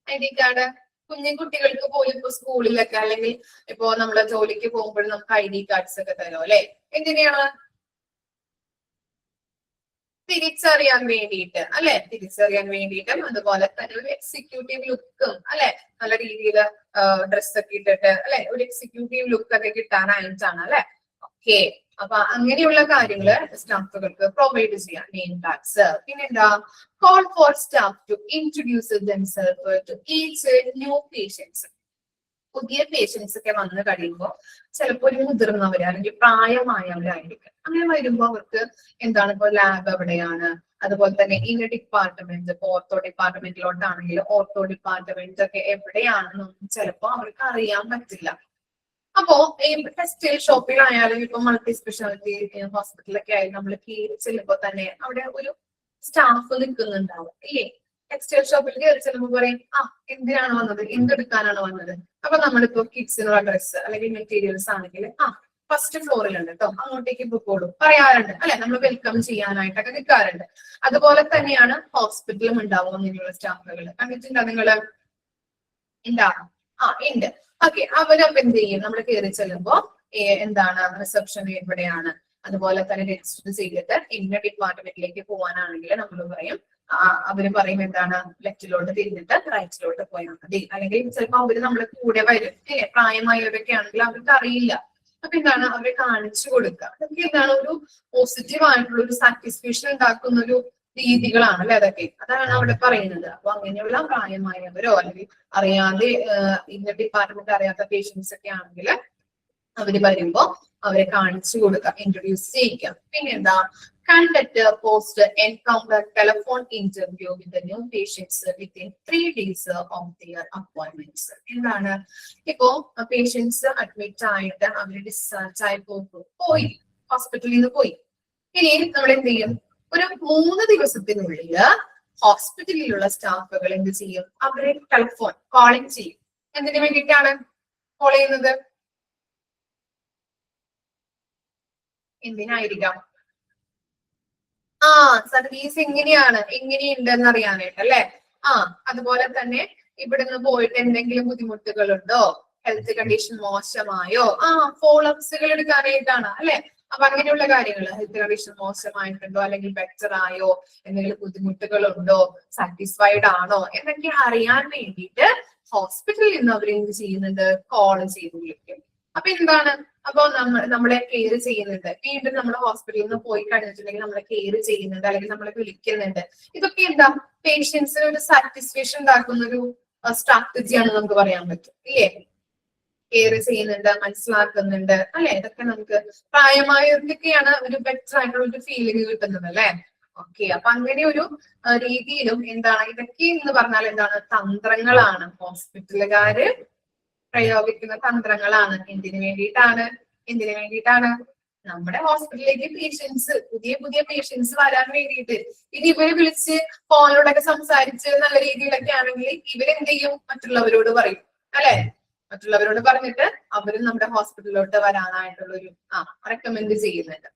ID കാർഡ് കുഞ്ഞു കുട്ടികൾക്ക് പോലും ഇപ്പൊ സ്കൂളിലൊക്കെ അല്ലെങ്കിൽ ഇപ്പോ നമ്മള് ജോലിക്ക് പോകുമ്പോൾ നമുക്ക് ID കാർഡ്സ് ഒക്കെ തരും അല്ലെ? എന്തിനാണ്? തിരിച്ചറിയാൻ വേണ്ടിയിട്ട് അല്ലെ? തിരിച്ചറിയാൻ വേണ്ടിയിട്ടും അതുപോലെ തന്നെ ഒരു എക്സിക്യൂട്ടീവ് ലുക്കും അല്ലെ, നല്ല രീതിയിൽ ഡ്രസ്സൊക്കെ ഇട്ടിട്ട് അല്ലെ, ഒരു എക്സിക്യൂട്ടീവ് ലുക്ക് ഒക്കെ കിട്ടാനായിട്ടാണ് അല്ലെ? ഓക്കെ, അപ്പൊ അങ്ങനെയുള്ള കാര്യങ്ങള് സ്റ്റാഫുകൾക്ക് പ്രൊവൈഡ് ചെയ്യാം നെയിം ടാഗ്സ്. പിന്നെന്താ, call for staff to introduce themself to each new patients. പുതിയ പേഷ്യൻസ് ഒക്കെ വന്നു കഴിയുമ്പോൾ ചിലപ്പോൾ ഒരു മുതിർന്നവര് അല്ലെങ്കിൽ പ്രായമായവരായിരിക്കും. അങ്ങനെ വരുമ്പോ അവർക്ക് എന്താണ്, ഇപ്പൊ ലാബ് എവിടെയാണ്, അതുപോലെ തന്നെ ഇന്ന ഡിപ്പാർട്ട്മെന്റ്, ഇപ്പൊ ഓർത്തോ ഡിപ്പാർട്ട്മെന്റിലോട്ടാണെങ്കിൽ ഓർത്തോ ഡിപ്പാർട്ട്മെന്റ് ഒക്കെ എവിടെയാണെന്നൊന്നും ചിലപ്പോ അവർക്ക് അറിയാൻ പറ്റില്ല. അപ്പോ ഈ ടെക്സ്റ്റൈൽ ഷോപ്പിലായാലും ഇപ്പൊ മൾട്ടി സ്പെഷ്യാലിറ്റി ഹോസ്പിറ്റലൊക്കെ ആയാലും നമ്മൾ കയറി ചെല്ലുമ്പോ തന്നെ അവിടെ ഒരു സ്റ്റാഫ് നിൽക്കുന്നുണ്ടാവും ഇല്ലേ? ടെക്സ്റ്റൈൽ ഷോപ്പിൽ കയറി ചെല്ലുമ്പോൾ പറയും, എന്തിനാണ് വന്നത്, എന്തെടുക്കാനാണ് വന്നത്? അപ്പൊ നമ്മളിപ്പോ കിഡ്സിനുള്ള ഡ്രസ്സ് അല്ലെങ്കിൽ മെറ്റീരിയൽസ് ആണെങ്കിൽ ഫസ്റ്റ് ഫ്ലോറിലുണ്ട് കേട്ടോ, അങ്ങോട്ടേക്ക് പൊക്കോളും പറയാറുണ്ട് അല്ലെ? നമ്മൾ വെൽക്കം ചെയ്യാനായിട്ടൊക്കെ നിൽക്കാറുണ്ട്. അതുപോലെ തന്നെയാണ് ഹോസ്പിറ്റലും ഉണ്ടാവും അങ്ങനെയുള്ള സ്റ്റാഫുകൾ. കണ്ടിട്ടുണ്ടോ നിങ്ങള്? ഉണ്ടാകും. ഉണ്ട്. ഓക്കെ, അവരപ്പൊ എന്ത് ചെയ്യും? നമ്മൾ കയറി ചെല്ലുമ്പോ എന്താണ്, റിസപ്ഷൻ എവിടെയാണ്, അതുപോലെ തന്നെ രജിസ്റ്റർ ചെയ്തിട്ട് ഇന്ന ഡിപ്പാർട്ട്മെന്റിലേക്ക് പോകാനാണെങ്കിൽ നമ്മൾ പറയും അവര് പറയും എന്താണ് ലെഫ്റ്റിലോട്ട് തിരിഞ്ഞിട്ട് റൈറ്റിലോട്ട് പോയാൽ മതി. അല്ലെങ്കിൽ ചിലപ്പോൾ അവര് നമ്മളെ കൂടെ വരും, പ്രായമായവരൊക്കെ ആണെങ്കിൽ അവർക്ക് അറിയില്ല. അപ്പൊ എന്താണ് അവരെ കാണിച്ചു കൊടുക്കുക. അതൊക്കെ എന്താണ് ഒരു പോസിറ്റീവ് ആയിട്ടുള്ള ഒരു സാറ്റിസ്ഫാക്ഷൻ ഉണ്ടാക്കുന്ന ഒരു രീതികളാണ് അല്ലെ അതൊക്കെ. അതാണ് അവിടെ പറയുന്നത്. അപ്പൊ അങ്ങനെയുള്ള പ്രായമായവരോ അല്ലെങ്കിൽ അറിയാതെ ഇന്ന ഡിപ്പാർട്ട്മെന്റ് അറിയാത്ത പേഷ്യൻസ് ഒക്കെ ആണെങ്കിൽ അവര് വരുമ്പോ അവരെ കാണിച്ചു കൊടുക്കുക, ഇൻട്രൊഡ്യൂസ് ചെയ്യിക്കാം. പിന്നെന്താ, conduct a post encounter telephone interview with the new patients within 3 days of their appointments. എന്താണ്, ഇപ്പോ പേഷ്യൻസ് അഡ്മിറ്റ് ആയിട്ട് അവര് ഡിസ്ചാർജ് ആയി പോയി, ഹോസ്പിറ്റലിൽ നിന്ന് പോയി. ഇനി നമ്മൾ എന്ത് ചെയ്യും, ഒരു 3 ദിവസത്തിനുള്ളിൽ ഹോസ്പിറ്റലിലുള്ള സ്റ്റാഫുകൾ എന്ത് ചെയ്യും, അവരെ ടെലിഫോൺ കോളിംഗ് ചെയ്യും. എന്തിനു വേണ്ടിയിട്ടാണ് കോൾ ചെയ്യുന്നത്? എന്തിനായിരിക്കാം? സർവീസ് എങ്ങനെയുണ്ടെന്ന് അറിയാനായിട്ട് അല്ലെ. അതുപോലെ തന്നെ ഇവിടുന്ന് പോയിട്ട് എന്തെങ്കിലും ബുദ്ധിമുട്ടുകളുണ്ടോ, ഹെൽത്ത് കണ്ടീഷൻ മോശമായോ, ഫോളോഅപ്സുകൾ എടുക്കാനായിട്ടാണ് അല്ലെ. അപ്പൊ അങ്ങനെയുള്ള കാര്യങ്ങൾ, ഹെൽത്ത് കണ്ടീഷൻ മോശമായിട്ടുണ്ടോ അല്ലെങ്കിൽ ബെറ്റർ ആയോ, എന്തെങ്കിലും ബുദ്ധിമുട്ടുകളുണ്ടോ, സാറ്റിസ്ഫൈഡ് ആണോ എന്നൊക്കെ അറിയാൻ വേണ്ടിയിട്ട് ഹോസ്പിറ്റലിൽ നിന്ന് അവർ എന്ത് ചെയ്യുന്നുണ്ട്, കോൾ ചെയ്ത് വിളിക്കും. അപ്പൊ എന്താണ്, അപ്പൊ നമ്മളെ കെയർ ചെയ്യുന്നുണ്ട്. വീണ്ടും നമ്മൾ ഹോസ്പിറ്റലിൽ നിന്ന് പോയി കഴിഞ്ഞിട്ടുണ്ടെങ്കിൽ നമ്മളെ കെയർ ചെയ്യുന്നുണ്ട്, അല്ലെങ്കിൽ നമ്മളെ വിളിക്കുന്നുണ്ട്. ഇതൊക്കെ എന്താ, പേഷ്യൻസിന് ഒരു സാറ്റിസ്ഫാക്ഷൻ ഉണ്ടാക്കുന്ന ഒരു സ്ട്രാറ്റജിയാണ് നമുക്ക് പറയാൻ പറ്റും ഇല്ലേ. കെയർ ചെയ്യുന്നുണ്ട്, മനസ്സിലാക്കുന്നുണ്ട് അല്ലെ. ഇതൊക്കെ നമുക്ക് പ്രായമായവർക്കൊക്കെയാണ് ഒരു ബെറ്റർ ആയിട്ടുള്ള ഒരു ഫീലിംഗ് കിട്ടുന്നത് അല്ലെ. ഓക്കെ, അപ്പൊ അങ്ങനെ ഒരു രീതിയിലും എന്താണ്, ഇതൊക്കെ എന്ന് പറഞ്ഞാൽ എന്താണ്, തന്ത്രങ്ങളാണ്, ഹോസ്പിറ്റലുകാര് പ്രയോഗിക്കുന്ന തന്ത്രങ്ങളാണ്. എന്തിനു വേണ്ടിയിട്ടാണ് നമ്മുടെ ഹോസ്പിറ്റലിലേക്ക് പുതിയ പേഷ്യൻസ് വരാൻ വേണ്ടിയിട്ട്. ഇനി ഇവര് വിളിച്ച് ഫോണിലൂടെയൊക്കെ സംസാരിച്ച് നല്ല രീതിയിലൊക്കെ ആണെങ്കിൽ ഇവരെന്ത് ചെയ്യും, മറ്റുള്ളവരോട് പറയും അല്ലെ. മറ്റുള്ളവരോട് പറഞ്ഞിട്ട് അവരും നമ്മുടെ ഹോസ്പിറ്റലിലോട്ട് വരാനായിട്ടുള്ള ഒരു റെക്കമെൻഡ് ചെയ്യുന്നുണ്ട്.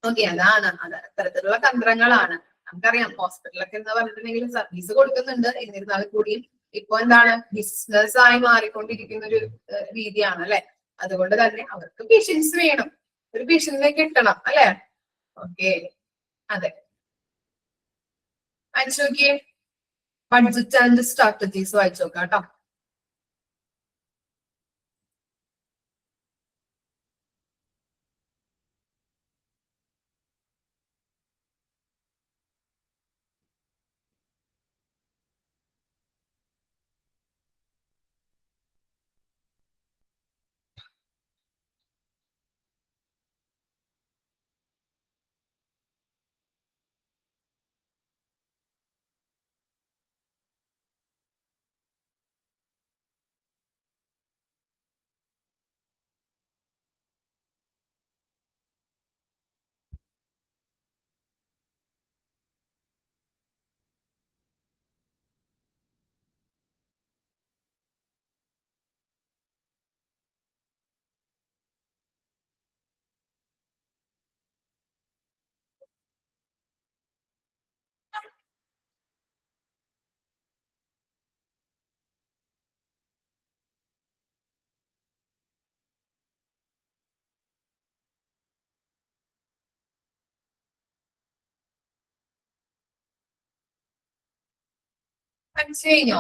ഓക്കെ, അതാണ് അത്തരത്തിലുള്ള തന്ത്രങ്ങളാണ്. നമുക്കറിയാം ഹോസ്പിറ്റലൊക്കെ എന്ന് പറഞ്ഞിട്ടുണ്ടെങ്കിൽ സർവീസ് കൊടുക്കുന്നുണ്ട്, എന്നിരുന്നാൽ കൂടിയും ഇപ്പൊ എന്താണ്, ബിസിനസ് ആയി മാറിക്കൊണ്ടിരിക്കുന്ന ഒരു രീതിയാണ് അല്ലെ. അതുകൊണ്ട് തന്നെ അവർക്ക് പേഷ്യൻസ് വേണം, ഒരു പേഷ്യന്റിനെ കിട്ടണം അല്ലെ. ഓക്കെ, അതെ. വായിച്ചു നോക്കിയേ, ബഡ്ജറ്റ് ആൻഡ് സ്ട്രാറ്റജീസ് വായിച്ചു നോക്കാം കേട്ടോ. പഠിച്ചു കഴിഞ്ഞോ?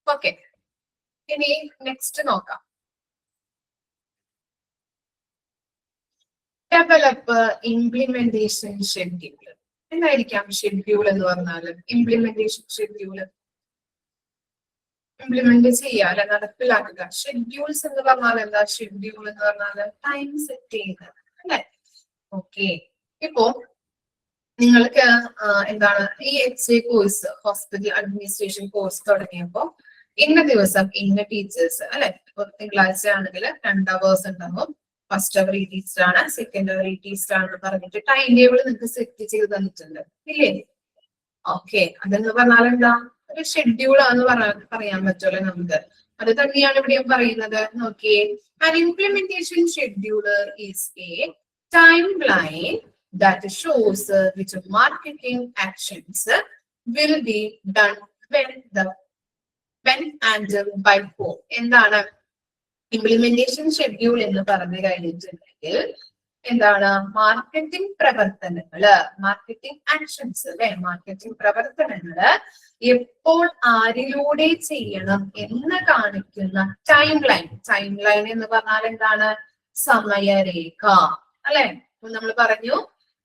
ഓക്കെ, ഇനി നെക്സ്റ്റ് നോക്കാം. Develop implementation schedule. എന്തായിരിക്കാം ഷെഡ്യൂൾ എന്ന് പറഞ്ഞാൽ? ഇംപ്ലിമെന്റേഷൻ ഷെഡ്യൂള് ഇംപ്ലിമെന്റ് ചെയ്യുക അല്ലെ, നടപ്പിലാക്കുക. ഷെഡ്യൂൾസ് എന്ന് പറഞ്ഞാൽ എന്താ? ഷെഡ്യൂൾ എന്ന് പറഞ്ഞാൽ ടൈം സെറ്റ് ചെയ്യുന്നത് അല്ലെ. ഓക്കെ, ഇപ്പോ നിങ്ങൾക്ക് എന്താണ് ഈ HA course, hospital administration course തുടങ്ങിയപ്പോ ഇന്ന ദിവസം ഇന്ന ടീച്ചേഴ്സ് അല്ലെ. ഇപ്പൊ തിങ്കളാഴ്ച ആണെങ്കിൽ 2 hours ഉണ്ടാവും. ഫസ്റ്റ് അവർ ഈ ടീച്ചറാണ്, സെക്കൻഡ് അവർ ഈ ടീച്ചറാണെന്ന് പറഞ്ഞിട്ട് ടൈം ടേബിൾ നിങ്ങൾക്ക് സെറ്റ് ചെയ്ത് തന്നിട്ടുണ്ട് ഇല്ലേ. ഓക്കെ, അതെന്ന് പറഞ്ഞാൽ എന്താ, ഒരു ഷെഡ്യൂൾ ആണെന്ന് പറയാൻ പറ്റുമല്ലോ നമുക്ക്. അത് തന്നെയാണ് ഇവിടെയും പറയുന്നത്. നോക്കിയേ, an implementation scheduler is a timeline that shows which marketing actions will be done when and by whom. എന്താണ് ഇംപ്ലിമെന്റേഷൻ ഷെഡ്യൂൾ എന്ന് പറഞ്ഞു കഴിഞ്ഞിട്ടുണ്ടെങ്കിൽ എന്താണ് മാർക്കറ്റിംഗ് പ്രവർത്തനങ്ങള്, മാർക്കറ്റിംഗ് ആക്ഷൻസ് അല്ലെ, മാർക്കറ്റിംഗ് പ്രവർത്തനങ്ങള് എപ്പോൾ ആരിലൂടെ ചെയ്യണം എന്ന് കാണിക്കുന്ന ടൈം ലൈൻ. ടൈം ലൈൻ എന്ന് പറഞ്ഞാൽ എന്താണ്? സമയരേഖ അല്ലെ. നമ്മൾ പറഞ്ഞു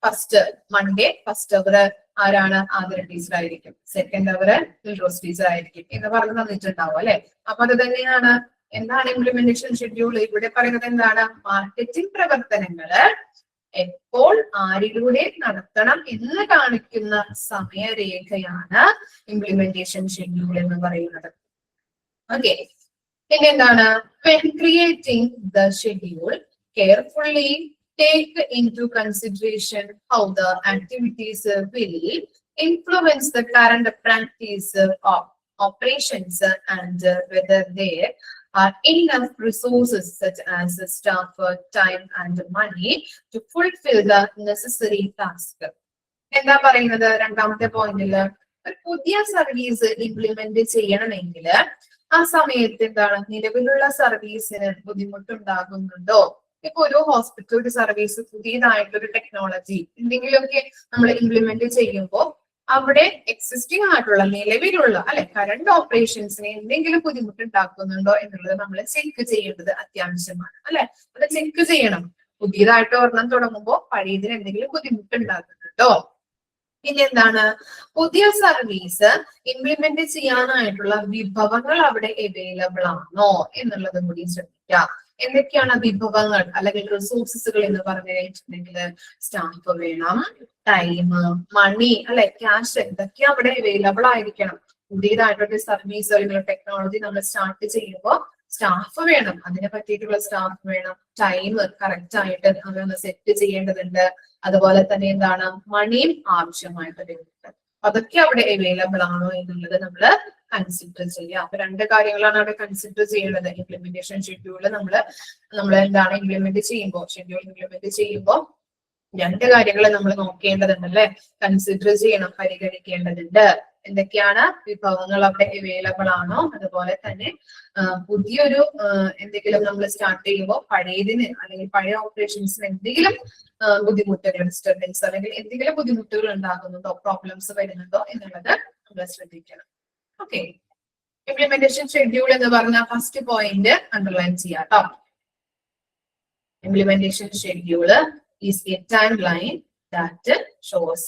ഫസ്റ്റ് മൺഡേ ഫസ്റ്റ് അവർ ആരാണ്? ആതിര ടീച്ചർ ആയിരിക്കും, സെക്കൻഡ് അവർ റോസ് ടീച്ചർ ആയിരിക്കും എന്ന് പറഞ്ഞു തന്നിട്ടുണ്ടാവും അല്ലെ. അപ്പൊ അത് തന്നെയാണ് എന്താണ് ഇംപ്ലിമെന്റേഷൻ ഷെഡ്യൂൾ. ഇവിടെ പറയുന്നത് എന്താണ്? മാർക്കറ്റിംഗ് പ്രവർത്തനങ്ങള് എപ്പോൾ ആരിലൂടെ നടത്തണം എന്ന് കാണിക്കുന്ന സമയരേഖയാണ് ഇംപ്ലിമെന്റേഷൻ ഷെഡ്യൂൾ എന്ന് പറയുന്നത്. ഓക്കെ, പിന്നെ എന്താണ്? when creating the schedule, carefully take into consideration how the activities will influence the current practice of operations and whether there are enough resources such as staff, time and money to fulfill the necessary task. എന്താ പറയുന്നത്? രണ്ടാമത്തെ പോയിന്റില് ഒരു പുതിയ service implement ചെയ്യണമെങ്കിൽ ആ സമയത്ത് എന്താണ് നിലവിലുള്ള സർവീസിന് ബുദ്ധിമുട്ടുണ്ടാകുന്നുണ്ടോ? ഇപ്പൊ ഒരു ഹോസ്പിറ്റൽ ഒരു സർവീസ് പുതിയതായിട്ടൊരു ടെക്നോളജി എന്തെങ്കിലുമൊക്കെ നമ്മൾ ഇംപ്ലിമെന്റ് ചെയ്യുമ്പോൾ അവിടെ എക്സിസ്റ്റിംഗ് ആയിട്ടുള്ള നിലവിലുള്ള അല്ലെ കറണ്ട് ഓപ്പറേഷൻസിന് എന്തെങ്കിലും ബുദ്ധിമുട്ടുണ്ടാക്കുന്നുണ്ടോ എന്നുള്ളത് നമ്മൾ ചെക്ക് ചെയ്യേണ്ടത് അത്യാവശ്യമാണ് അല്ലെ. അത് ചെക്ക് ചെയ്യണം. പുതിയതായിട്ട് ഒരെണ്ണം തുടങ്ങുമ്പോൾ പഴയതിന് എന്തെങ്കിലും ബുദ്ധിമുട്ടുണ്ടാക്കുന്നുണ്ടോ? പിന്നെ എന്താണ്? പുതിയ സർവീസ് ഇംപ്ലിമെന്റ് ചെയ്യാനായിട്ടുള്ള വിഭവങ്ങൾ അവിടെ അവൈലബിൾ ആണോ എന്നുള്ളതും കൂടി ശ്രദ്ധിക്കുക. എന്തൊക്കെയാണ് വിഭവങ്ങൾ അല്ലെങ്കിൽ റിസോഴ്സസുകൾ എന്ന് പറഞ്ഞു കഴിഞ്ഞിട്ടുണ്ടെങ്കിൽ സ്റ്റാഫ് വേണം, ടൈം, മണി അല്ലെ, ക്യാഷ് ഇതൊക്കെ അവിടെ അവൈലബിൾ ആയിരിക്കണം. പുതിയതായിട്ടൊരു സർവീസ് അല്ലെങ്കിൽ ടെക്നോളജി നമ്മൾ സ്റ്റാർട്ട് ചെയ്യുമ്പോൾ സ്റ്റാഫ് വേണം, അതിനെ പറ്റിയിട്ടുള്ള സ്റ്റാഫ് വേണം, ടൈം കറക്റ്റ് ആയിട്ട് അതൊന്ന് സെറ്റ് ചെയ്യേണ്ടതുണ്ട്, അതുപോലെ തന്നെ എന്താണ് മണിയും ആവശ്യമായിട്ട് വരുന്നുണ്ട്. അതൊക്കെ അവിടെ അവൈലബിൾ ആണോ എന്നുള്ളത് നമ്മൾ കൺസിഡർ ചെയ്യുക. അപ്പൊ രണ്ട് കാര്യങ്ങളാണ് അവിടെ കൺസിഡർ ചെയ്യേണ്ടത്. ഇംപ്ലിമെന്റേഷൻ ഷെഡ്യൂള് നമ്മൾ എന്താണ് ഇംപ്ലിമെന്റ് ചെയ്യുമ്പോൾ, ഷെഡ്യൂൾ ഇംപ്ലിമെന്റ് ചെയ്യുമ്പോൾ രണ്ട് കാര്യങ്ങൾ നമ്മൾ നോക്കേണ്ടതുണ്ട് അല്ലെ, കൺസിഡർ ചെയ്യണം, പരിഗണിക്കേണ്ടതുണ്ട്. എന്തൊക്കെയാണ്? വിഭവങ്ങൾ അവിടെ അവൈലബിൾ ആണോ, അതുപോലെ തന്നെ പുതിയൊരു എന്തെങ്കിലും നമ്മൾ സ്റ്റാർട്ട് ചെയ്യുമ്പോൾ പഴയതിന് അല്ലെങ്കിൽ പഴയ ഓപ്പറേഷൻസിന് എന്തെങ്കിലും ബുദ്ധിമുട്ടുകൾ, ഡിസ്റ്റർബൻസ് അല്ലെങ്കിൽ എന്തെങ്കിലും ബുദ്ധിമുട്ടുകൾ ഉണ്ടാകുന്നുണ്ടോ, പ്രോബ്ലംസ് വരുന്നുണ്ടോ എന്നുള്ളത് നമ്മൾ ശ്രദ്ധിക്കണം. ഓക്കെ, ഇംപ്ലിമെന്റേഷൻ ഷെഡ്യൂൾ എന്ന് പറഞ്ഞ ഫസ്റ്റ് പോയിന്റ് അണ്ടർലൈൻ ചെയ്യാം കേട്ടോ. Implementation schedule is a timeline that shows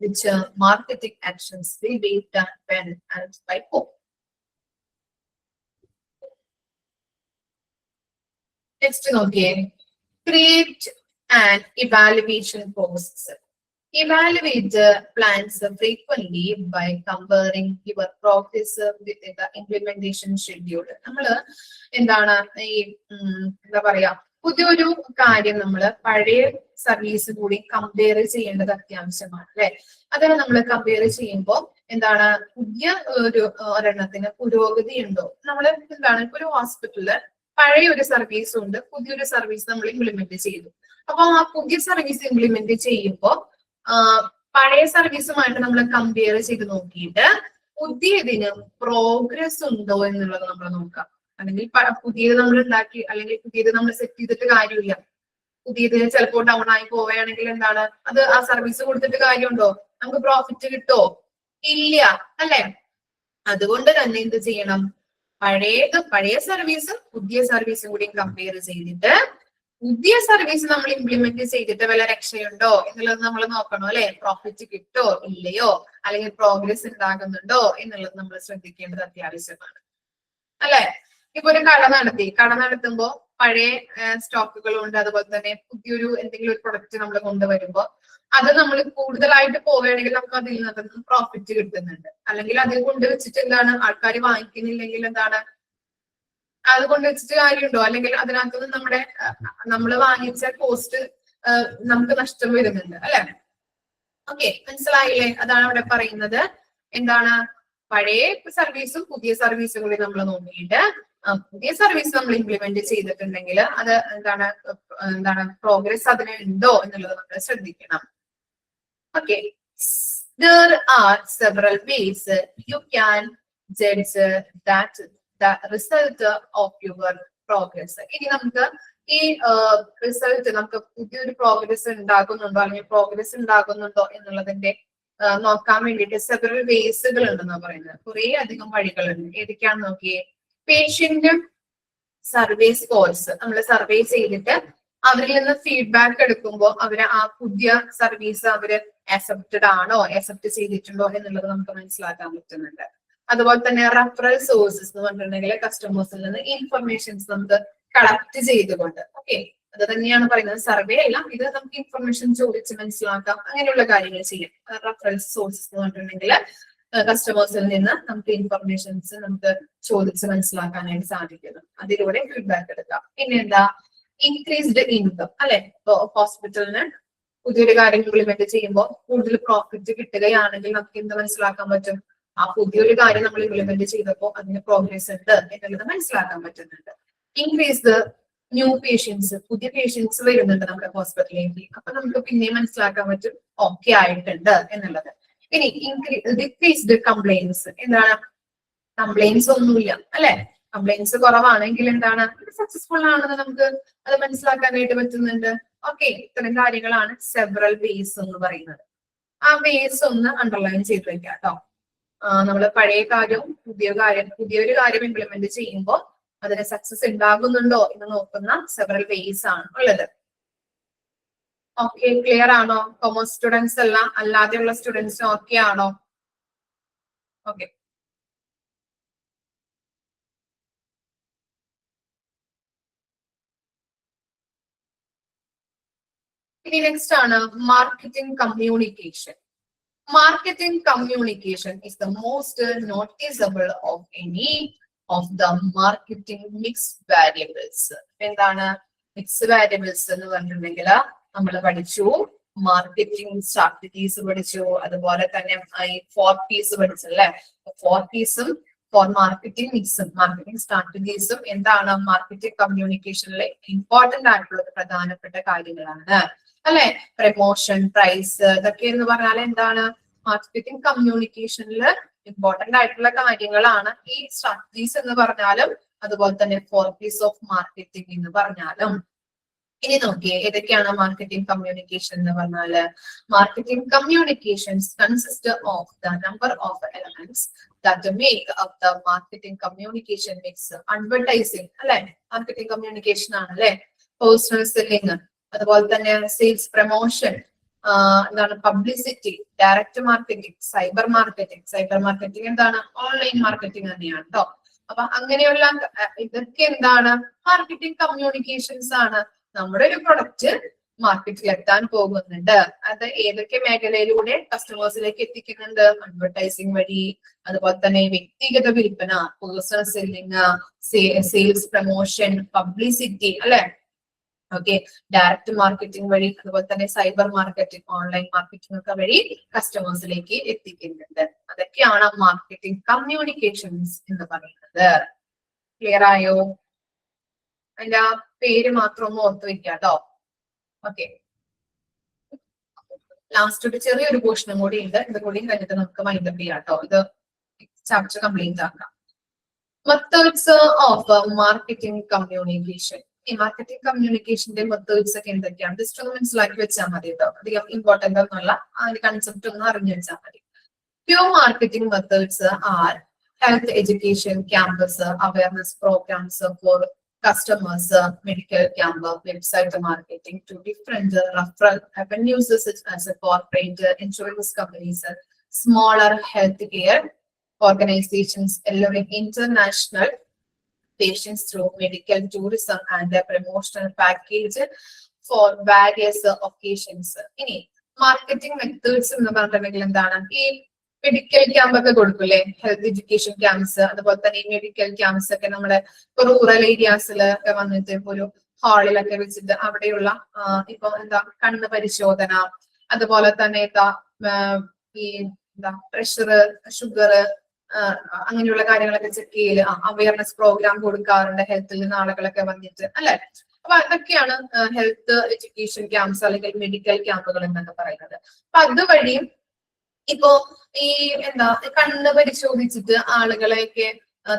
which marketing actions will be done when and by whom. Next, okay, create an evaluation process. Evaluate plans frequently by comparing your progress with the implementation schedule. നമ്മള് എന്താണ് ഈ എന്താ പറയാ, പുതിയൊരു കാര്യം നമ്മൾ പഴയ service കൂടി കമ്പയർ ചെയ്യേണ്ടത് അത്യാവശ്യമാണ് അല്ലെ. അതിനെ നമ്മൾ കമ്പയർ ചെയ്യുമ്പോൾ എന്താണ് പുതിയ ഒരെണ്ണത്തിന് പുരോഗതി ഉണ്ടോ? നമ്മൾ എന്താണ് ഇപ്പൊ ഒരു ഹോസ്പിറ്റലില് പഴയ ഒരു സർവീസ് ഉണ്ട്, പുതിയൊരു സർവീസ് നമ്മൾ ഇംപ്ലിമെന്റ് ചെയ്തു. അപ്പൊ ആ പുതിയ സർവീസ് ഇംപ്ലിമെന്റ് ചെയ്യുമ്പോൾ പഴയ സർവീസുമായിട്ട് നമ്മൾ കമ്പയർ ചെയ്ത് നോക്കിയിട്ട് പുതിയതിന് പ്രോഗ്രസ് ഉണ്ടോ എന്നുള്ളത് നമ്മൾ നോക്കാം. അല്ലെങ്കിൽ പുതിയത് നമ്മൾ ഉണ്ടാക്കി അല്ലെങ്കിൽ പുതിയത് നമ്മൾ സെറ്റ് ചെയ്തിട്ട് കാര്യമില്ല. പുതിയത് ചിലപ്പോൾ ഡൗൺ ആയി പോവുകയാണെങ്കിൽ എന്താണ് അത് ആ സർവീസ് കൊടുത്തിട്ട് കാര്യമുണ്ടോ? നമുക്ക് പ്രോഫിറ്റ് കിട്ടോ? ഇല്ല അല്ലെ. അതുകൊണ്ട് തന്നെ എന്ത് ചെയ്യണം? പഴയ സർവീസും പുതിയ സർവീസും കൂടി കമ്പയർ ചെയ്തിട്ട് പുതിയ സർവീസ് നമ്മൾ ഇംപ്ലിമെന്റ് ചെയ്തിട്ട് വല്ല രക്ഷയുണ്ടോ എന്നുള്ളത് നമ്മൾ നോക്കണം അല്ലെ. പ്രോഫിറ്റ് കിട്ടോ ഇല്ലയോ, അല്ലെങ്കിൽ പ്രോഗ്രസ് ഉണ്ടാകുന്നുണ്ടോ എന്നുള്ളത് നമ്മൾ ശ്രദ്ധിക്കേണ്ടത് അത്യാവശ്യമാണ് അല്ലെ. ഇപ്പൊ ഒരു കട നടത്തുമ്പോ പഴയ സ്റ്റോക്കുകൾ ഉണ്ട്, അതുപോലെ തന്നെ പുതിയൊരു എന്തെങ്കിലും ഒരു പ്രൊഡക്റ്റ് നമ്മൾ കൊണ്ടുവരുമ്പോ അത് നമ്മൾ കൂടുതലായിട്ട് പോവുകയാണെങ്കിൽ നമുക്ക് അതിൽ നിന്ന് പ്രോഫിറ്റ് കിട്ടുന്നുണ്ട്. അല്ലെങ്കിൽ അതിൽ കൊണ്ടുവച്ചിട്ട് എന്താണ് ആൾക്കാർ വാങ്ങിക്കുന്നില്ലെങ്കിൽ എന്താണ് അത് കൊണ്ടുവച്ചിട്ട് കാര്യമുണ്ടോ? അല്ലെങ്കിൽ അതിനകത്തുനിന്ന് നമ്മൾ വാങ്ങിച്ച കോസ്റ്റ് നമുക്ക് നഷ്ടം വരുന്നുണ്ട് അല്ലെ. ഓക്കെ, മനസ്സിലായില്ലേ? അതാണ് അവിടെ പറയുന്നത്. എന്താണ് പഴയ സർവീസും പുതിയ സർവീസും കൂടി നമ്മൾ നോക്കിയിട്ട് പുതിയ സർവീസ് നമ്മൾ ഇംപ്ലിമെന്റ് ചെയ്തിട്ടുണ്ടെങ്കിൽ അത് എന്താണ് പ്രോഗ്രസ് അതിന് ഉണ്ടോ എന്നുള്ളത് നമ്മൾ ശ്രദ്ധിക്കണം. Okay, there are several ways you can judge that the result of your progress. ഇനി നമുക്ക് ഈ റിസൾട്ട് നമുക്ക് പുതിയൊരു പ്രോഗ്രസ് ഉണ്ടാകുന്നുണ്ടോ അല്ലെങ്കിൽ പ്രോഗ്രസ് ഉണ്ടാകുന്നുണ്ടോ എന്നുള്ളതിന്റെ നോക്കാൻ വേണ്ടിയിട്ട് സെവറൽ വേസുകൾ ഉണ്ടെന്നാ പറയുന്നത്. കുറെ അധികം വഴികളുണ്ട്. ഏതൊക്കെയാണെന്ന് നോക്കിയേ. പേഷ്യന്റും സർവേ സ്കോർസ് നമ്മൾ സർവേ ചെയ്തിട്ട് അവരിൽ നിന്ന് ഫീഡ്ബാക്ക് എടുക്കുമ്പോൾ അവര് ആ പുതിയ സർവീസ് അവര് അക്സെപ്റ്റഡ് ആണോ, അക്സെപ്റ്റ് ചെയ്തിട്ടുണ്ടോ എന്നുള്ളത് നമുക്ക് മനസ്സിലാക്കാൻ പറ്റുന്നുണ്ട്. അതുപോലെ തന്നെ റഫറൽ സോഴ്സസ് എന്ന് പറഞ്ഞിട്ടുണ്ടെങ്കിൽ കസ്റ്റമേഴ്സിൽ നിന്ന് ഇൻഫർമേഷൻസ് നമുക്ക് കളക്ട് ചെയ്തുകൊണ്ട്, ഓക്കെ, അത് തന്നെയാണ് പറയുന്നത്. സർവേ അല്ല, ഇത് നമുക്ക് ഇൻഫർമേഷൻ ചോദിച്ച് മനസ്സിലാക്കാം, അങ്ങനെയുള്ള കാര്യങ്ങൾ ചെയ്യാം. റഫറൻസ് സോഴ്സസ് എന്ന് പറഞ്ഞിട്ടുണ്ടെങ്കിൽ കസ്റ്റമേഴ്സിൽ നിന്ന് നമുക്ക് ഇൻഫർമേഷൻസ് നമുക്ക് ചോദിച്ച് മനസ്സിലാക്കാനായിട്ട് സാധിക്കുന്നു. അതിലൂടെ ഫീഡ്ബാക്ക് എടുക്കാം. പിന്നെ എന്താ, ഇൻക്രീസ്ഡ് ഇൻകം അല്ലെ. ഇപ്പൊ ഹോസ്പിറ്റലിന് പുതിയൊരു കാര്യം ഇംപ്ലിമെന്റ് ചെയ്യുമ്പോൾ കൂടുതൽ പ്രോഫിറ്റ് കിട്ടുകയാണെങ്കിൽ നമുക്ക് എന്ത് മനസ്സിലാക്കാൻ പറ്റും, ആ പുതിയൊരു കാര്യം നമ്മൾ ഇംപ്ലിമെന്റ് ചെയ്തപ്പോൾ അതിന് പ്രോഗ്രസ് ഉണ്ട് എന്നുള്ളത് മനസ്സിലാക്കാൻ പറ്റുന്നുണ്ട്. ഇൻക്രീസ് ദ ന്യൂ പേഷ്യൻസ്, പുതിയ പേഷ്യൻസ് വരുന്നുണ്ട് നമ്മുടെ ഹോസ്പിറ്റലിലേക്ക്, അപ്പൊ നമുക്ക് പിന്നെയും മനസ്സിലാക്കാൻ പറ്റും ഓക്കെ ആയിട്ടുണ്ട് എന്നുള്ളത്. ഇനി ഡിക്രീസ്ഡ് കംപ്ലൈൻസ്, എന്താണ്, കംപ്ലൈൻസ് ഒന്നുമില്ല അല്ലെ, കംപ്ലൈൻസ് കുറവാണെങ്കിൽ എന്താണ്, സക്സസ്ഫുൾ ആണെന്ന് നമുക്ക് അത് മനസ്സിലാക്കാനായിട്ട് പറ്റുന്നുണ്ട്. ഓക്കെ, ഇത്തരം കാര്യങ്ങളാണ് സെവറൽ വേസ് എന്ന് പറയുന്നത്. ആ വേസ് ഒന്ന് അണ്ടർലൈൻ ചെയ്ത് വെക്കാം കേട്ടോ. നമ്മൾ പഴയ കാര്യവും പുതിയൊരു കാര്യം ഇംപ്ലിമെന്റ് ചെയ്യുമ്പോൾ അതിന് സക്സസ് ഉണ്ടാകുന്നുണ്ടോ എന്ന് നോക്കുന്ന സെവറൽ വേസ് ആണ് ഉള്ളത്. ഓക്കെ, ക്ലിയർ ആണോ? കൊമേഴ്സ് സ്റ്റുഡൻസ് അല്ലാതെയുള്ള സ്റ്റുഡൻസ് ഓക്കെ ആണോ? ഓക്കെ, ഇനി നെക്സ്റ്റ് ആണ് marketing communication. Marketing communication is the most noticeable of any of the marketing mixed variables. എന്താണ് മിക്സ് വാരിയബിൾസ് എന്ന് പറഞ്ഞിട്ടുണ്ടെങ്കിൽ നമ്മൾ പഠിച്ചു, മാർക്കറ്റിംഗ് സ്ട്രാറ്റജീസ് പഠിച്ചു, അതുപോലെ തന്നെ ഈ 4Ps പഠിച്ചു അല്ലെ. 4Psഉം ഫോർ മാർക്കറ്റിംഗ് മിക്സും മാർക്കറ്റിംഗ് സ്ട്രാറ്റജീസും എന്താണ് മാർക്കറ്റിംഗ് കമ്മ്യൂണിക്കേഷനിലെ ഇമ്പോർട്ടന്റ് ആയിട്ടുള്ള പ്രധാനപ്പെട്ട കാര്യങ്ങളാണ് അല്ലെ. പ്രമോഷൻ, പ്രൈസ്, ഇതൊക്കെ എന്ന് പറഞ്ഞാൽ എന്താണ് മാർക്കറ്റിംഗ് കമ്മ്യൂണിക്കേഷനിൽ ഇമ്പോർട്ടന്റ് ആയിട്ടുള്ള കാര്യങ്ങളാണ് ഈ സ്ട്രാറ്റജീസ് എന്ന് പറഞ്ഞാലും അതുപോലെ തന്നെ 4Ps ഓഫ് മാർക്കറ്റിംഗ് എന്ന് പറഞ്ഞാലും. ഇനി നോക്കിയേ ഏതൊക്കെയാണ് മാർക്കറ്റിംഗ് കമ്മ്യൂണിക്കേഷൻ എന്ന് പറഞ്ഞാല്. Marketing communications consist of the number of elements that make up the marketing communication mix. Advertising അല്ലെ, മാർക്കറ്റിംഗ് കമ്മ്യൂണിക്കേഷൻ ആണ് അല്ലെ. പേഴ്സണൽ സെല്ലിംഗ്, അതുപോലെ തന്നെ സെയിൽസ് പ്രൊമോഷൻ, എന്താണ് publicity, direct marketing, cyber marketing. Cyber marketing എന്താണ്, online marketing തന്നെയാണ് കേട്ടോ. അപ്പൊ അങ്ങനെയുള്ള ഇതൊക്കെ എന്താണ് മാർക്കറ്റിംഗ് കമ്മ്യൂണിക്കേഷൻസ് ആണ്. നമ്മുടെ ഒരു പ്രൊഡക്റ്റ് മാർക്കറ്റിൽ എത്താൻ പോകുന്നുണ്ട്, അത് ഏതൊക്കെ മേഖലയിലൂടെ കസ്റ്റമേഴ്സിലേക്ക് എത്തിക്കുന്നുണ്ട്, അഡ്വർടൈസിങ് വഴി, അതുപോലെ തന്നെ വ്യക്തിഗത വിൽപ്പന, personal selling, sales promotion, publicity അല്ലെ. ഓക്കെ, ഡയറക്റ്റ് മാർക്കറ്റിംഗ് വഴി, അതുപോലെ തന്നെ സൈബർ മാർക്കറ്റിംഗ്, ഓൺലൈൻ മാർക്കറ്റിംഗ് ഒക്കെ വഴി കസ്റ്റമേഴ്സിലേക്ക് എത്തിക്കുന്നുണ്ട്. അതൊക്കെയാണ് മാർക്കറ്റിംഗ് കമ്മ്യൂണിക്കേഷൻസ് എന്ന് പറയുന്നത്. ക്ലിയർ ആയോ? അതിന്റെ ആ പേര് മാത്രം ഒന്ന് ഓർത്ത് വെക്കുക കേട്ടോ. ഓക്കെ, ലാസ്റ്റ് ഒരു ചെറിയൊരു പോർഷനും കൂടി ഉണ്ട്, ഇത് കൂടി കഴിഞ്ഞിട്ട് നമുക്ക് മൈൻഡപ്പ് ചെയ്യാം കേട്ടോ. ഇത് ചാപ്റ്റർ കംപ്ലീറ്റ് ആക്കാം. Methods of marketing communication. ഈ മാർക്കറ്റിംഗ് കമ്മ്യൂണിക്കേഷന്റെ മെത്തേഡ്സ് ഒക്കെ എന്തൊക്കെയാണ് ജസ്റ്റ് ഒന്ന് മനസ്സിലാക്കി വെച്ചാൽ മതി കേട്ടോ. അധികം ഇമ്പോർട്ടന്റ് ഒന്നുമല്ല, അതിന്റെ കൺസെപ്റ്റ് ഒന്ന് അറിഞ്ഞു വെച്ചാൽ മതി. Pure marketing methods are health education campus, awareness programs for customers, medical camp, website marketing to different referral avenues such as corporate insurance companies, smaller healthcare organizations, allowing international patients through medical tourism and a promotional package for various occasions. ഇനി marketing methods എന്ന് പറഞ്ഞിട്ടുണ്ടെങ്കിൽ എന്താണ്, ഈ medical camp ഒക്കെ കൊടുക്കൂലേ, health education camps, അതുപോലെ തന്നെ ഈ മെഡിക്കൽ ക്യാമ്പ്സ് ഒക്കെ നമ്മുടെ റൂറൽ ഏരിയാസിലൊക്കെ വന്നിട്ട് ഒരു ഹാളിലൊക്കെ വെച്ചിട്ട് അവിടെയുള്ള ഇപ്പൊ എന്താ കണ്ണ് പരിശോധന, അതുപോലെ തന്നെ എന്താ ഈ എന്താ പ്രഷർ, ഷുഗർ, അങ്ങനെയുള്ള കാര്യങ്ങളൊക്കെ ചെക്ക് ചെയ്യല്, അവയർനെസ് പ്രോഗ്രാം കൊടുക്കാറുണ്ട് ഹെൽത്തിൽ നിന്ന് ആളുകളൊക്കെ വന്നിട്ട് അല്ലെ. അപ്പൊ അതൊക്കെയാണ് ഹെൽത്ത് എഡ്യൂക്കേഷൻ ക്യാമ്പ്സ് അല്ലെങ്കിൽ മെഡിക്കൽ ക്യാമ്പുകൾ എന്നൊക്കെ പറയുന്നത്. അപ്പൊ അതുവഴിയും ഇപ്പോ ഈ എന്താ കണ്ണ് പരിശോധിച്ചിട്ട് ആളുകളെയൊക്കെ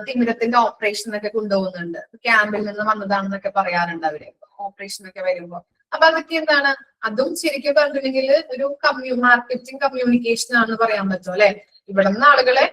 തിമിരത്തിന്റെ ഓപ്പറേഷൻ ഒക്കെ കൊണ്ടുപോകുന്നുണ്ട്. ക്യാമ്പിൽ നിന്ന് വന്നതാണെന്നൊക്കെ പറയാറുണ്ട് അവര് ഓപ്പറേഷൻ ഒക്കെ വരുമ്പോ. അപ്പൊ അതൊക്കെ എന്താണ്, അതും ശരിക്കും പറഞ്ഞിട്ടുണ്ടെങ്കിൽ ഒരു മാർക്കറ്റിംഗ് കമ്മ്യൂണിക്കേഷൻ ആണെന്ന് പറയാൻ പറ്റും അല്ലെ. ഇവിടെ നിന്ന് ആളുകളെ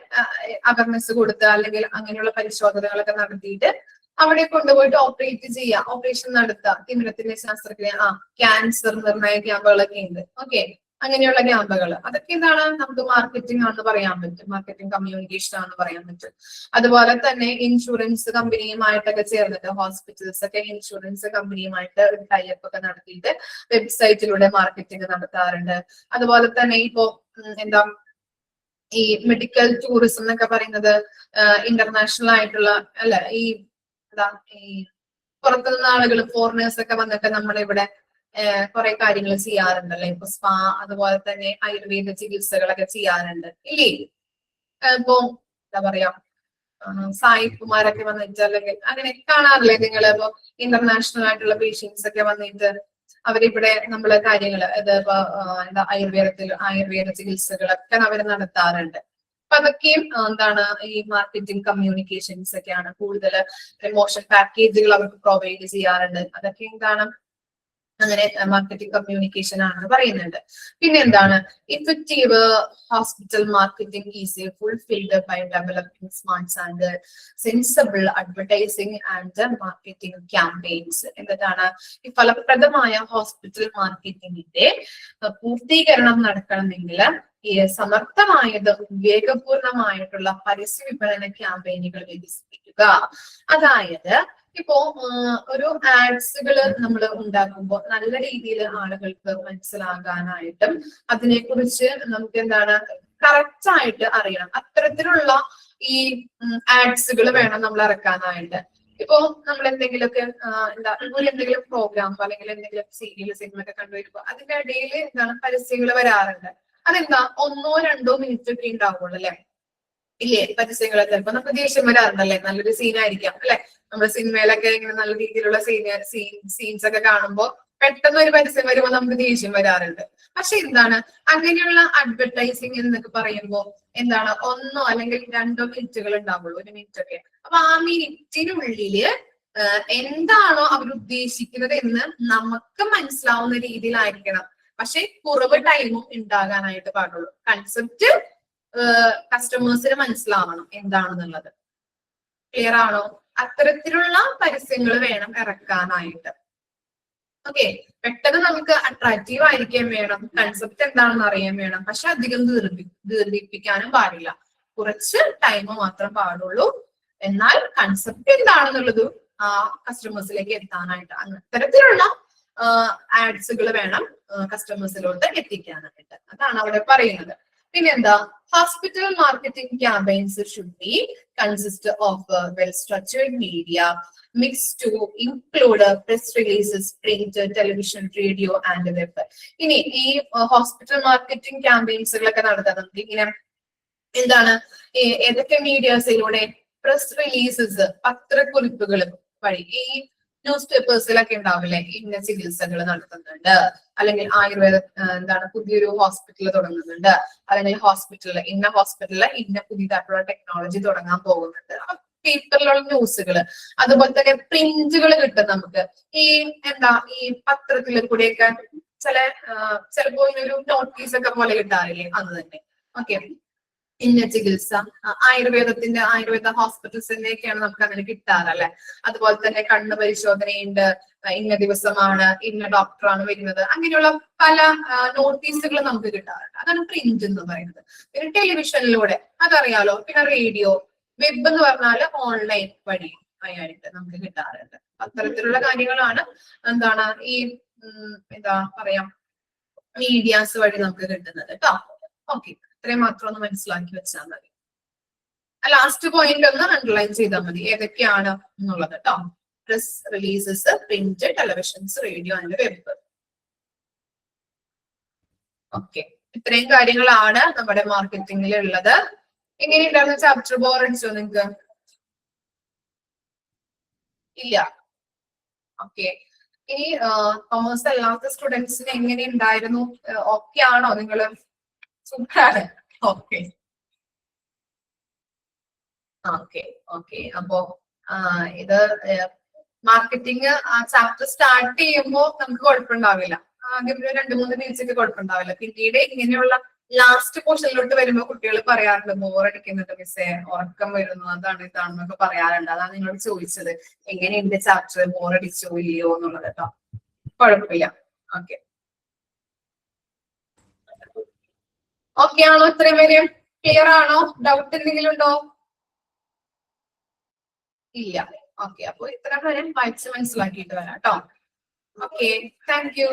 അവയർനെസ് കൊടുത്ത് അല്ലെങ്കിൽ അങ്ങനെയുള്ള പരിശോധനകളൊക്കെ നടത്തിയിട്ട് അവിടെ കൊണ്ടുപോയിട്ട് ഓപ്പറേറ്റ് ചെയ്യുക, ഓപ്പറേഷൻ നടത്തുക, തിമിരത്തിന്റെ ശസ്ത്രക്രിയ, ക്യാൻസർ നിർണയ ക്യാമ്പുകളൊക്കെ ഉണ്ട്. ഓക്കെ, അങ്ങനെയുള്ള ക്യാമ്പുകൾ അതൊക്കെ എന്താണ് നമുക്ക് മാർക്കറ്റിംഗ് ആണെന്ന് പറയാൻ പറ്റും, മാർക്കറ്റിംഗ് കമ്മ്യൂണിക്കേഷൻ ആണെന്ന് പറയാൻ പറ്റും. അതുപോലെ തന്നെ ഇൻഷുറൻസ് കമ്പനിയുമായിട്ടൊക്കെ ചേർന്നിട്ട് ഹോസ്പിറ്റൽസ് ഒക്കെ ഇൻഷുറൻസ് കമ്പനിയുമായിട്ട് ഒരു ടൈപ്പ് ഒക്കെ നടത്തിയിട്ട് വെബ്സൈറ്റിലൂടെ മാർക്കറ്റിംഗ് നടത്താറുണ്ട്. അതുപോലെ തന്നെ ഇപ്പോ എന്താ ഈ മെഡിക്കൽ ടൂറിസം എന്നൊക്കെ പറയുന്നത് ഇന്റർനാഷണൽ ആയിട്ടുള്ള അല്ല, ഈ എന്താ ഈ പുറത്തുനിന്ന് ആളുകൾ ഫോറിനേഴ്സ് ഒക്കെ വന്നിട്ട് നമ്മളിവിടെ കുറെ കാര്യങ്ങൾ ചെയ്യാറുണ്ടല്ലോ. ഇപ്പൊ സ്പാ അതുപോലെ തന്നെ ആയുർവേദ ചികിത്സകളൊക്കെ ചെയ്യാറുണ്ട് ഇല്ലേ. ഇപ്പൊ എന്താ പറയാ സായിപ്പുമാരൊക്കെ വന്നിട്ട് അല്ലെങ്കിൽ അങ്ങനെ കാണാറില്ലേ നിങ്ങൾ. ഇപ്പൊ ഇന്റർനാഷണൽ ആയിട്ടുള്ള പേഷ്യൻസ് ഒക്കെ വന്നിട്ട് അവരിവിടെ നമ്മള് കാര്യങ്ങള് ഇപ്പൊ എന്താ ആയുർവേദ ചികിത്സകളൊക്കെ അവർ നടത്താറുണ്ട്. അപ്പൊ അതൊക്കെയും എന്താണ് ഈ മാർക്കറ്റിംഗ് കമ്മ്യൂണിക്കേഷൻസ് ഒക്കെയാണ്. കൂടുതൽ പ്രമോഷൻ പാക്കേജുകൾ അവർക്ക് പ്രൊവൈഡ് ചെയ്യാറുണ്ട്. അതൊക്കെ എന്താണ് അങ്ങനെ മാർക്കറ്റിംഗ് കമ്മ്യൂണിക്കേഷൻ ആണെന്ന് പറയുന്നുണ്ട്. പിന്നെ എന്താണ് effective hospital marketing is fulfilled by developing smarts and sensible advertising and marketing campaigns. എന്താണ് ഈ ഫലപ്രദമായ ഹോസ്പിറ്റൽ മാർക്കറ്റിംഗിന്റെ പൂർത്തീകരണം നടക്കണമെങ്കിൽ ഈ സമർത്ഥമായതും വിവേകപൂർണമായിട്ടുള്ള പരസ്യ വിപണന ക്യാമ്പയിനുകൾ വികസിപ്പിക്കുക. അതായത് ഇപ്പോ ഒരു ആഡ്സുകൾ നമ്മൾ ഉണ്ടാക്കുമ്പോൾ നല്ല രീതിയിൽ ആളുകൾക്ക് മനസ്സിലാകാനായിട്ടും അതിനെക്കുറിച്ച് നമുക്ക് എന്താണ് കറക്റ്റ് ആയിട്ട് അറിയണം. അത്തരത്തിലുള്ള ഈ ആഡ്സുകൾ വേണം നമ്മൾ ഇറക്കാനായിട്ട്. ഇപ്പോ നമ്മൾ എന്തെങ്കിലുമൊക്കെ എന്താ എന്തെങ്കിലും പ്രോഗ്രാം അല്ലെങ്കിൽ എന്തെങ്കിലും സീരിയൽ സിനിമ ഒക്കെ കണ്ടുവരുമ്പോ അതിന്റെ ഇടയിൽ എന്താണ് പരസ്യങ്ങൾ വരാറുണ്ട്. അതെന്താ 1-2 മിനിറ്റ് ഒക്കെ ഉണ്ടാവുള്ളൂ അല്ലെ. ഇല്ലേ പരസ്യങ്ങൾ ചിലപ്പോ നമുക്ക് ദേഷ്യം വരാറുണ്ടല്ലേ, നല്ലൊരു സീനായിരിക്കാം അല്ലെ. നമ്മുടെ സിനിമയിലൊക്കെ ഇങ്ങനെ നല്ല രീതിയിലുള്ള സീൻസ് ഒക്കെ കാണുമ്പോൾ പെട്ടെന്ന് ഒരു പരസ്യം വരുമ്പോൾ നമുക്ക് ദേഷ്യം വരാറുണ്ട്. പക്ഷെ എന്താണ് അങ്ങനെയുള്ള അഡ്വർടൈസിങ് എന്നൊക്കെ പറയുമ്പോൾ എന്താണ് 1 അല്ലെങ്കിൽ 2 മിനിറ്റുകൾ ഉണ്ടാവുള്ളൂ, 1 മിനിറ്റ് ഒക്കെ. അപ്പൊ ആ മിനിറ്റിനുള്ളില് എന്താണോ അവർ ഉദ്ദേശിക്കുന്നത് എന്ന് നമുക്ക് മനസ്സിലാവുന്ന രീതിയിലായിരിക്കണം. പക്ഷെ കുറവ് ടൈമും ഉണ്ടാകാനായിട്ട് പാടുള്ളൂ. കൺസെപ്റ്റ് കസ്റ്റമേഴ്സിന് മനസ്സിലാവണം എന്താണെന്നുള്ളത്. ക്ലിയർ ആണോ? അത്തരത്തിലുള്ള പരസ്യങ്ങൾ വേണം ഇറക്കാനായിട്ട്. ഓക്കെ, പെട്ടെന്ന് നമുക്ക് അട്രാക്റ്റീവ് ആയിരിക്കാൻ വേണം, കൺസെപ്റ്റ് എന്താണെന്ന് അറിയാൻ വേണം. പക്ഷെ അധികം ദീർഘിപ്പിക്കാനും പാടില്ല, കുറച്ച് ടൈം മാത്രം പാടുള്ളൂ. എന്നാൽ കൺസെപ്റ്റ് എന്താണെന്നുള്ളത് ആ കസ്റ്റമേഴ്സിലേക്ക് എത്താനായിട്ട് അത്തരത്തിലുള്ള ആഡ്സുകൾ വേണം കസ്റ്റമേഴ്സിലോട്ട് എത്തിക്കാനായിട്ട്. അതാണ് അവിടെ പറയുന്നത്. പിന്നെന്താ, hospital marketing campaigns should be consist of well-structured media mixed to include press releases, print, television, radio and web. ഇനി ഈ ഹോസ്പിറ്റൽ മാർക്കറ്റിംഗ് ക്യാമ്പയിൻസുകളൊക്കെ നടത്താൻ നമുക്ക് ഇങ്ങനെ എന്താണ് ഏതൊക്കെ മീഡിയാസിലൂടെ പ്രസ് റിലീസസ് പത്രക്കുറിപ്പുകൾ വഴി ഈ ന്യൂസ് പേപ്പേഴ്സിലൊക്കെ ഉണ്ടാവില്ലേ ഇന്ന ചികിത്സകൾ നടത്തുന്നുണ്ട്, അല്ലെങ്കിൽ ആയുർവേദ എന്താണ് പുതിയൊരു ഹോസ്പിറ്റൽ തുടങ്ങുന്നുണ്ട്, അല്ലെങ്കിൽ ഇന്ന ഹോസ്പിറ്റലിൽ ഇന്ന പുതിയതായിട്ടുള്ള ടെക്നോളജി തുടങ്ങാൻ പോകുന്നുണ്ട്. പേപ്പറിലുള്ള ന്യൂസുകൾ, അതുപോലെ തന്നെ പ്രിന്റുകൾ കിട്ടും നമുക്ക്. ഈ എന്താ ഈ പത്രത്തിലെ കൂടെയൊക്കെ ചിലപ്പോ ഇങ്ങനൊരു നോട്ടീസ് ഒക്കെ പോലെ കിട്ടാറില്ലേ, അത് തന്നെ. ഓക്കെ, ഇന്ന ചികിത്സ ആയുർവേദ ഹോസ്പിറ്റൽസിന്റെയൊക്കെയാണ് നമുക്ക് അങ്ങനെ കിട്ടാറല്ലേ. അതുപോലെ തന്നെ കണ്ണ് പരിശോധനയുണ്ട്, ഇന്ന ദിവസമാണ് ഇന്ന ഡോക്ടറാണ് വരുന്നത്, അങ്ങനെയുള്ള പല നോട്ടീസുകൾ നമുക്ക് കിട്ടാറുണ്ട്. അതാണ് പ്രിന്റ് എന്ന് പറയുന്നത്. പിന്നെ ടെലിവിഷനിലൂടെ അതറിയാലോ, പിന്നെ റേഡിയോ, വെബ് എന്ന് പറഞ്ഞാൽ ഓൺലൈൻ വഴി ആയിട്ട് നമുക്ക് കിട്ടാറുണ്ട്. അത്തരത്തിലുള്ള കാര്യങ്ങളാണ് എന്താണ് ഈ എന്താ പറയാ മീഡിയാസ് വഴി നമുക്ക് കിട്ടുന്നത് കേട്ടോ. ഓക്കെ, ഇത്രയും മാത്രം ഒന്ന് മനസ്സിലാക്കി വെച്ചാൽ മതി. ലാസ്റ്റ് പോയിന്റ് ഒന്ന് അണ്ടർലൈൻ ചെയ്താൽ മതി ഏതൊക്കെയാണ് എന്നുള്ളത് കേട്ടോ. Press releases, print, televisions, radio and web. Okay, ഇത്രയും കാര്യങ്ങളാണ് നമ്മുടെ മാർക്കറ്റിംഗിൽ ഉള്ളത്. എങ്ങനെയുണ്ടായിരുന്നു ചാപ്റ്റർ? ബോർ അടിച്ചോ നിങ്ങക്ക്? ഇല്ല. ഓക്കെ. ഇനി കൊമേഴ്സ് അല്ലാത്ത സ്റ്റുഡൻസിന് എങ്ങനെ ഉണ്ടായിരുന്നു? ഓക്കെ ആണോ നിങ്ങള്? സൂപ്പറാണ്. Okay okay okay. അപ്പോ ഇത് മാർക്കറ്റിംഗ് ചാപ്റ്റർ സ്റ്റാർട്ട് ചെയ്യുമ്പോൾ നമുക്ക് കുഴപ്പമുണ്ടാവില്ല. ആദ്യം ഒരു 2-3 പേജൊക്കെ കുഴപ്പമുണ്ടാവില്ല. പിന്നീട് ഇങ്ങനെയുള്ള ലാസ്റ്റ് പോർഷനിലോട്ട് വരുമ്പോൾ കുട്ടികൾ പറയാറുണ്ട് ബോറടിക്കുന്നുണ്ട് മിസ്സേ, ഉറക്കം വരുന്നു, അതാണ് ഇതാണെന്നൊക്കെ പറയാറുണ്ട്. അതാണ് നിങ്ങളോട് ചോദിച്ചത് എങ്ങനെയുണ്ട് ചാപ്റ്റർ, ബോറടിച്ചോ ഇല്ലയോ എന്നുള്ളത് കേട്ടോ. കുഴപ്പമില്ല. ഓക്കെ ഓക്കെ ആണോ? ഇത്രയും പേര് ക്ലിയർ ആണോ? ഡൗട്ട് എന്തെങ്കിലും ഉണ്ടോ? ഇല്ല. ഓക്കെ. അപ്പൊ ഇത്ര വരെ വായിച്ച് മനസ്സിലാക്കിയിട്ട് വരാം കേട്ടോ. Okay, thank you.